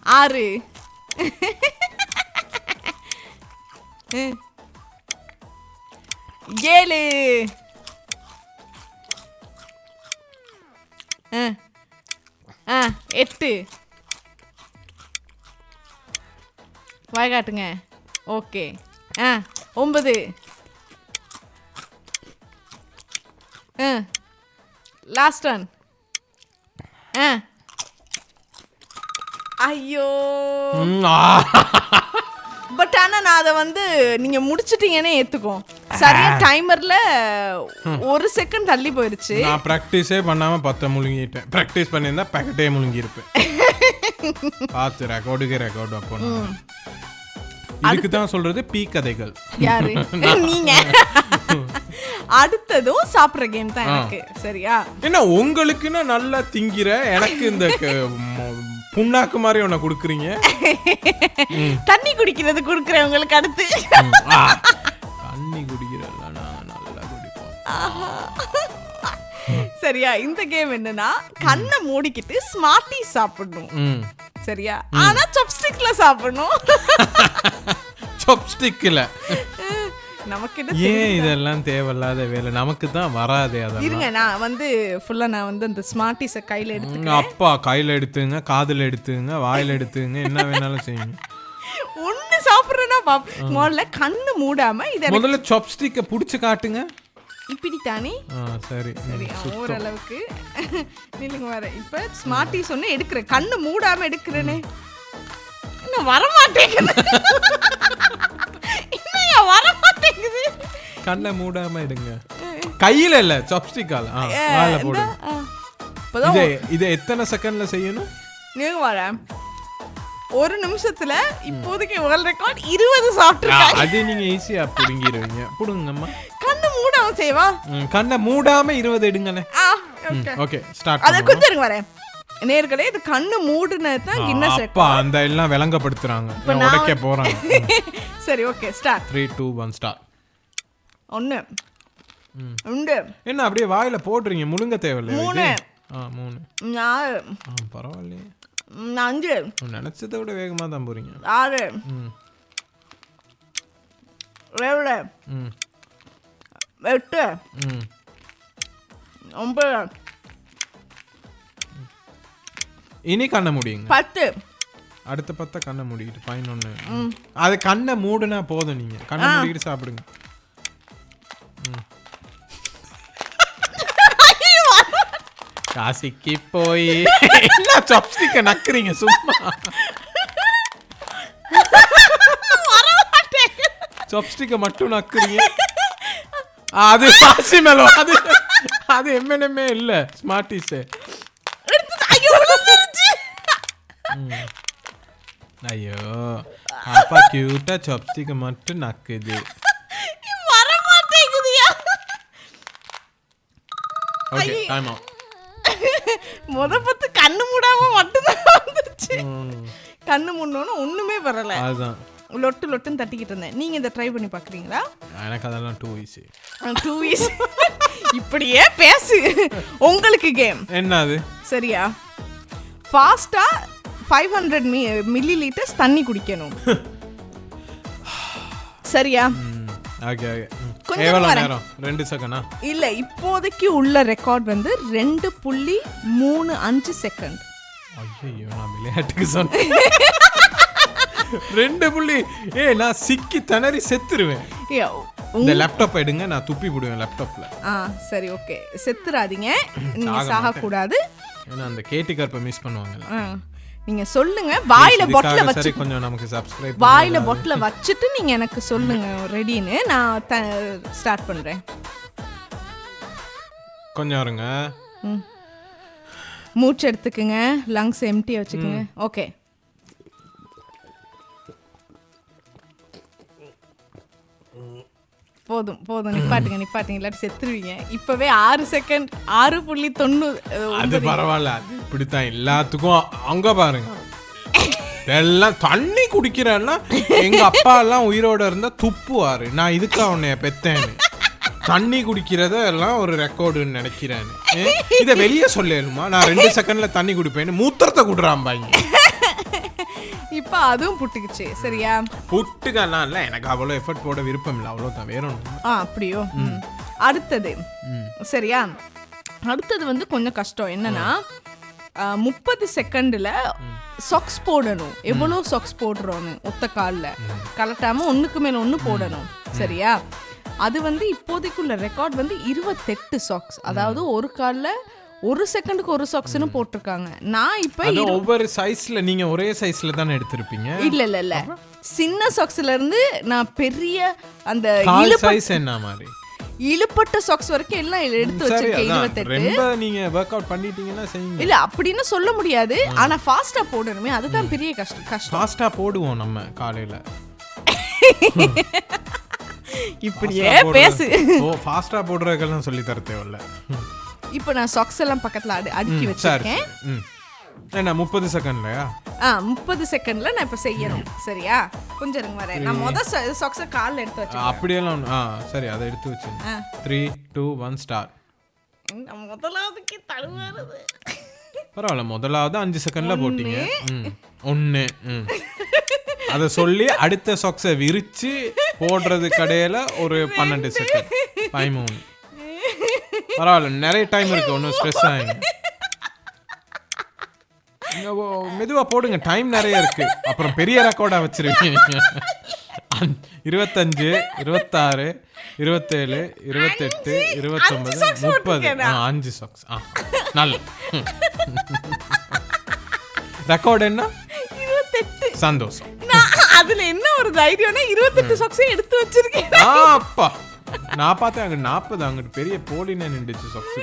6. 7. 8. வாய் காட்டுங்க. ஓகே. 9. Last one. ஐயோ பட் ஆனா நான் அதை வந்து நீங்க முடிச்சிட்டீங்கன்னே ஏத்துக்கோ. சரியா டைமர்ல 1 செகண்ட் தள்ளி போயிருச்சு. நான் பிராக்டிஸே பண்ணாம 10 முழுங்கிட்டேன். பிராக்டிஸ் பண்ணியிருந்தா பேக்கெட்டே முழுங்கி இருப்பேன். பார்த்து ரெக்கார்டு அப்போ இதுக்கு தான் சொல்றது பீ கதைகள். யாரு நீங்க? அடுத்ததும் சாப்பிட்ற கேம் தான் எனக்கு. சரியா? என்ன உங்களுக்குன்னா நல்லா திங்கிற, எனக்கு இந்த புண்ணாக்கு மாதிரி ஒன்ன குடுக்குறீங்க. தண்ணி குடிக்கிறது குடுக்குறேன் உங்களுக்கு. அடுத்து தண்ணி குடிக்கிறல்ல, நான் நல்லா குடிப்பேன். சரியா? இந்த கேம் என்னன்னா கண்ணை மூடிக்கிட்டு ஸ்மார்ட்டி சாப்பிடணும். சரியா? ஆனா சாப்ஸ்டிக்ல சாப்பிடணும். சாப்ஸ்டிக்ல நமக்கு ஏன் இதெல்லாம் தேவையில்லாத வேலை? நமக்கு தான் வராதே. அதெல்லாம் இருங்க, நான் வந்து ஃபுல்லா நான் வந்து அந்த ஸ்மார்ட்டிஸை கையில எடுத்துங்க. அப்பா கையில எடுத்துங்க, காதுல எடுத்துங்க, வாயில எடுத்துங்க, என்ன வேணாலும் செய்யுங்க. ஒண்ணு சாப்பிடுறேன்னா முதல்ல கண்ணு மூடாம இத முதல்ல சாப்ஸ்டிக்கை புடிச்சு காட்டுங்க. இப்படித்தானே? சரி சரி, ஓரளவுக்கு நில்லுங்க வர. இப்ப ஸ்மார்ட்டிஸ் ஒன்று எடுக்கிறேன், கண்ணு மூடாம எடுக்கிறேனே. இன்னும் வரமாட்டேங்குது. இன்னும் வரமாட்டேங்குது. கண்ணை மூடாம எடுங்க. கையில இல்ல, சாப்ஸ்டிக்கால. வாயில போடுங்க. இதை எத்தனை செகண்ட்ல செய்யணும்? நீங்க வர 1 நிமிஷத்துல இப்போதைக்கு வேர்ல்ட் ரெக்கார்ட் 20 சாப்பிட்டுருக்கேன். அது நீங்க ஈஸியா புடுங்கிடுவீங்க. புடுங்கம்மா. கண்ணு மூடாம செய்வா? கண்ணை மூடாம 20 எடுங்கனே. Okay start. அத கொஞ்சம் இருங்க வரேன். நேர்களே, இது கண்ணு மூடுனது தான் கின்னஸ் ரெக்கார்ட். அப்பா அந்த எல்லாம் விளங்கப்படுத்துறாங்க. நான் உடைக்க போறேன். சரி ஓகே ஸ்டார்ட். 3 2 1 ஸ்டார்ட். 1 2. என்ன அப்படியே வாயில போடுறீங்க? முழுங்க தேவையில்லை. 3. 3. 4. பரவாயில்லையே. 5 நினைச்சதை விட வேகமா தான் போறீங்க. 6 7 ம் 8 ம் 9 இனி கண்ணை முடியுங்க. 10 அடுத்த 10 கண்ணை மூடிக்கிட்டு 11. அது கண்ணை மூடுனா போதும், நீங்க கண்ணை மூடிக்கிட்டு சாப்பிடுங்க. காசிக்கு போய் எல்லாம் சாப்ஸ்டிக்க நக்குறீங்க சும்மா. சாப்ஸ்டிக்க மட்டும் நக்குறீங்க. அது மாசிமெலோ, அது அது எம்என்எம்ஏ இல்ல, ஸ்மார்ட்டிஸ். ஐயோ அப்பா கியூட்டா சாப்ஸ்டிக்க மட்டும் நக்குது. Okay time out. பத்து கண்ணு மூடாம மட்டும்தான் வந்துச்சு. கண்ணு மூடணும்னு ஒண்ணுமே வரல. அதுதான் லொட்டுன்னு தட்டிக்கிட்டு இருந்தேன். நீங்க இதை ட்ரை பண்ணி பாக்குறீங்களா? எனக்கு அதெல்லாம் 2 ஈஸி. 2 ஈஸி. இப்படியே பேசு. உங்களுக்கு கேம் என்ன அது? சரியா? ஃபாஸ்டா 500 மில்லிலிட்டர்ஸ் தண்ணி குடிக்கணும். சரியா? Okay okay. கொஞ்சம் எவ்வளவு வரேன். நேரம்? 2 செகண்டா? இல்ல, இப்போதைக்கு உள்ள ரெக்கார்ட் வந்து 2.35 செகண்ட். ஐயோ நான் விளையாட்டுக்கு சொன்னேன். 2 நான் சிக்கி திணறி செத்துருவேன். இந்த லேப்டாப் எடுங்க, நான் துப்பி போடுவேன் லேப்டாப்ல. சரி ஓகே, செத்துறாதீங்க, நீங்க சாக கூடாது. ஏன்னா அந்த கேட்டி கர்ப்பை மிஸ் பண்ணுவாங்க. நீங்க சொல்லுங்க, வாயில பொட்டல வச்சு. சரி கொஞ்சம் நமக்கு சப்ஸ்கிரைப் வாயில பொட்டல வச்சிட்டு நீங்க எனக்கு சொல்லுங்க ரெடின்னு, நான் ஸ்டார்ட் பண்றேன். கொஞ்சம் இருங்க. மூச்சு எடுத்துக்குங்க, லங்ஸ் எம்டி வச்சுக்கோங்க. ஓகே, போதும் போதும், நிப்பாட்டுங்க இல்லாட்டி செத்துருவீங்க. இப்பவே 6 செகண்ட் 6.90. அது பரவாயில்ல, அது இப்படித்தான் எல்லாத்துக்கும். அங்க பாருங்க, எல்லாம் தண்ணி குடிக்கிறேன்னா எங்க அப்பா எல்லாம் உயிரோட இருந்தா துப்புவாரு. நான் இதுக்கா உன்னைய பெத்தேன்னு தண்ணி குடிக்கிறத எல்லாம் ஒரு ரெக்கார்டுன்னு நினைக்கிறேன். இதை வெளியே சொல்லணுமா? நான் 2 செகண்ட்ல தண்ணி குடிப்பேன்னு மூத்திரத்தை குடுறான் பாங்க. இப்ப அதுவும் புட்டுக்குச்சு. சரியா? புட்டுக்கெல்லாம் இல்ல, எனக்கு அவ்வளவு எஃபர்ட் போட விருப்பம் இல்லை, அவ்வளவுதான், வேற ஒண்ணு. அப்படியோ? அடுத்தது சரியா? அடுத்தது வந்து கொஞ்சம் கஷ்டம். என்னன்னா 30 செகண்ட்ல சாக்ஸ் போடணும். எவ்வளவு சாக்ஸ் போடுறோன்னு ஒத்த கால்ல கலட்டாம ஒண்ணுக்கு மேல ஒண்ணு போடணும். சரியா? அது வந்து இப்போதைக்குள்ள ரெக்கார்ட் வந்து 28 சாக்ஸ். அதாவது ஒரு கால்ல 1 செகண்டுக்கு 1 சாக்ஸ்னு போட்டிருக்காங்க. நான் இப்ப ஒவ்வொரு சைஸ்ல, நீங்க ஒரே சைஸ்ல தானே எடுத்திருப்பீங்க? இல்ல சின்ன சாக்ஸ்ல இருந்து நான் பெரிய அந்த சைஸ் என்ன மாதிரி இழுப்பட்ட சாக்ஸ் வரைக்கும் எல்லாம் எடுத்து வச்சிருக்கேன். 28. ரொம்ப நீங்க வொர்க் அவுட் பண்ணிட்டீங்கன்னா செய்யுங்க. இல்ல அப்படின்னு சொல்ல முடியாது, ஆனா ஃபாஸ்டா போடணுமே, அதுதான் பெரிய கஷ்டம். ஃபாஸ்டா போடுவோம் நம்ம காலையில. இப்படியே பேசு. ஓ ஃபாஸ்டா போடுறதுக்கெல்லாம் சொல்லி தர தேவையில்ல. இப்போ நான் சாக்ஸ் எல்லாம் பக்கத்துல அடுக்கி வச்சிருக்கேன். என்ன 30 செகண்ட்லயா? 30 செகண்ட்ல நான் இப்ப செய்யணும். சரியா? கொஞ்சம் இருங்க வரேன். நான் முத சாக்ஸ கால்ல எடுத்து வச்சிருக்கேன். அப்படியெல்லாம் சரி, அதை எடுத்து வச்சிருங்க. 3 2 1 ஸ்டார்ட். முதலாவதுக்கு தழுவாருது. பரவாயில்ல, முதலாவது 5 செகண்ட்ல போட்டீங்க. 1 அதை சொல்லி அடுத்த சாக்ஸை விரிச்சு போடுறது கடையில ஒரு 12 செகண்ட். 13. பரவாயில்ல, நிறைய டைம் இருக்கு, ஒன்றும் ஸ்ட்ரெஸ் ஆகுங்க. மெதுவா போடுங்க, டைம் நிறைய இருக்கு, அப்புறம் பெரிய ரெக்கார்டா வச்சிருக்கீங்க. 25 26 27 28 29 30. 5 சாக்ஸ். நல்ல ரெக்கார்ட் என்ன? 28. சந்தோஷம். அதுல என்ன ஒரு தைரியம்னா 28 சாக்ஸையும் எடுத்து வச்சிருக்கேன். அப்பா நான் பார்த்தேன், அங்க 40 அங்கிட்டு பெரிய போலினே நின்றுச்சு சாக்ஸ்.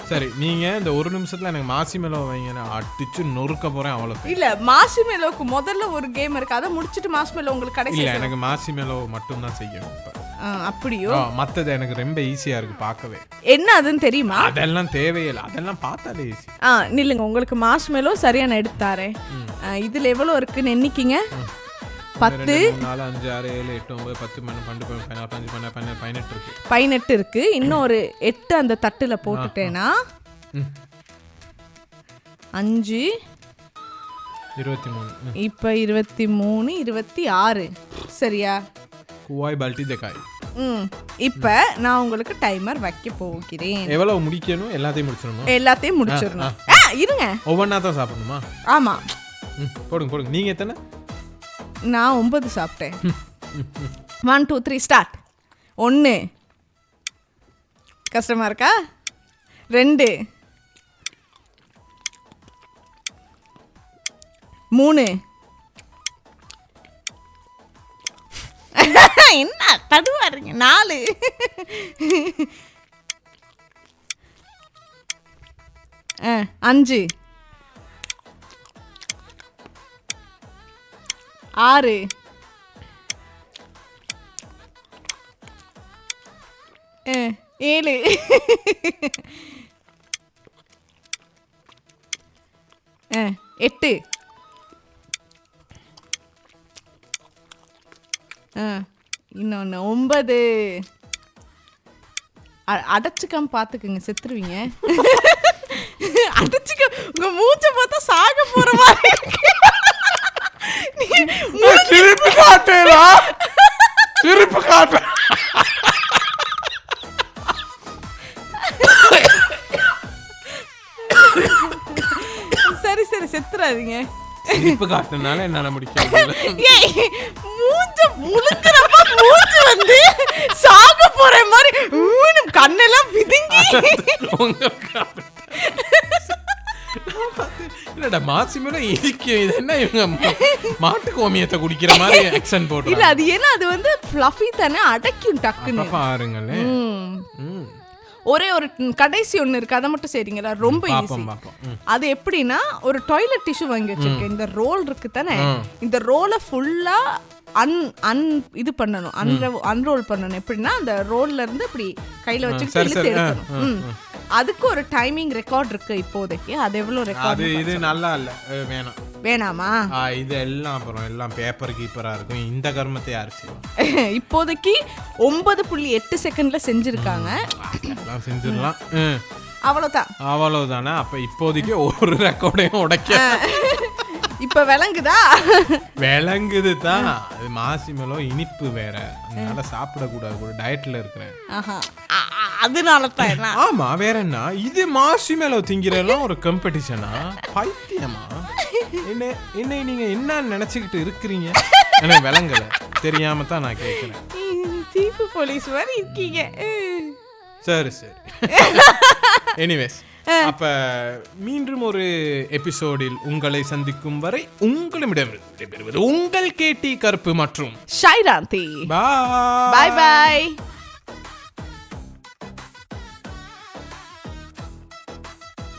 சரி, நீங்க இந்த 1 நிமிஷத்துல எனக்கு மாசிமெலோ வைங்க, நான் அடிச்சு நொறுக்க போறேன். அவ்வளவு இல்ல, மாசிமெலோக்கு முதல்ல ஒரு கேம் இருக்கு, அதை முடிச்சிட்டு மாசிமெலோ உங்களுக்கு கடைசி. இல்ல, எனக்கு மாசிமெலோ மட்டும் தான் செய்யணும். அப்படியோ? மத்தது எனக்கு ரொம்ப ஈஸியா இருக்கு பார்க்கவே. என்ன அதுன்னு தெரியுமா? அதெல்லாம் தேவையில்லை, அதெல்லாம் பார்த்தாலே ஈஸி. நில்லுங்க, உங்களுக்கு மார்ஷ்மெலோ சரியா நான் எடுத்தாரேன். இதுல எவ்வளவு இருக்குன்னு எண்ணிக்கிங்க. 10 4 5 6 7 8 9 10 12 15 18 இருக்கு. 18 இருக்கு. இன்னும் ஒரு 8 அந்த தட்டுல போட்டுட்டேனா 5 23 இப்போ 23 26 சரியா? குவாய் பல்ட்டி தேக்காய். இப்போ நான் உங்களுக்கு டைமர் வைக்க போகிறேன். எவ்வளவு முடிக்கணும்? எல்லாத்தையும் முடிச்சிடணுமா? எல்லாத்தையும் முடிச்சிடணும். இருங்க, ஒவ்வொன்றா தான் சாப்பிடணுமா? ஆமா. போடுங்க. நீங்க எத்தனை? நான் 9 சாப்பிட்டேன். 1 2 3 ஸ்டார்ட். 1 கஷ்டமா இருக்கா? 2 3 என்ன தடுவாருங்க? 4 5 6 7 8 இன்னொன்று 9. அடைச்சிக்காம பார்த்துக்குங்க, செத்துருவீங்க. அடைச்சிக்க, உங்க மூச்சை பார்த்தா சாக போற மாதிரி இருக்கு. திருப்பி காட்டேடா, திருப்பி காட்டு. சரி சரி, செத்துறாதீங்க. திருப்பி காட்டுனால என்னால முடிக்க முடியல. மூஞ்ச முழுக்கிறப்ப மூச்சு வந்து சாக போற மாதிரி கண்ணெல்லாம் பிதுங்கி. இல்லடா மாசிமேல இருக்கு. இது என்ன இவங்க மாட்டு கோமியத்தை குடிக்கிற மாதிரி ஆக்சன் போடுறாங்க. இல்ல அது ஏன்னா அது வந்து ஃப்ளஃபி தானே, அடைக்கும் டக்குன்னு. பாருங்களே. ஒரே ஒரு கடைசி ஒண்ணு இருக்கு, அதை மட்டும் சரிங்களா? ரொம்ப ஈஸி. அது எப்படின்னா, ஒரு டாய்லெட் டிஷ்யூ வாங்கி வச்சிருக்கேன். இந்த ரோல் இருக்கு தானே, இந்த ரோலை ஃபுல்லா இது பண்ணணும், அன்ரோல் பண்ணணும். எப்படின்னா அந்த ரோல்ல இருந்து இப்படி கையில வச்சுக்கிட்டு இழுத்து எடுக்கணும். அதுக்கு ஒரு டைமிங் ரெக்கார்ட் இருக்கு இப்போதைக்கு. அது எவ்வளவு ரெக்கார்ட்? இது நல்லா இல்ல, வேணாம். வேணாமா? இது எல்லாம் அப்புறம் எல்லாம் பேப்பர் கீப்பரா இருக்கும். இந்த கர்மத்தை யாரு செய்வா? இப்போதைக்கு 9.8 செகண்ட்ல செஞ்சிருக்காங்க. எல்லாம் செஞ்சிடலாம். அவ்வளவுதானே? அப்ப இப்போதைக்கு ஒரு ரெக்கார்டையும் உடைக்க. இப்ப விளங்குதா? விளங்குது தான். அது மாசிமேலோ இனிப்பு வேற, அதனால சாப்பிடக்கூடாது, கூட டயட்ல இருக்கிறேன். அதனால தான். ஆமா, வேற என்ன? இது மாசிமேலோ திங்கிறெல்லாம் ஒரு காம்படிஷனா? பைத்தியமா? என்ன நீங்க என்ன நினைச்சுக்கிட்டு இருக்கிறீங்க? எனக்கு விளங்கல, தெரியாம தான் நான் கேட்கிறேன். சீஃப் போலீஸ் மாதிரி இருக்கீங்க. சரி சரி. எனிவேஸ், அப்ப மீண்டும் ஒரு எபிசோடில் உங்களை சந்திக்கும் வரை உங்களிடமிருந்து உங்கள் கேட்டி கருப்பு மற்றும் ஷைராந்தி. பாய் பாய்.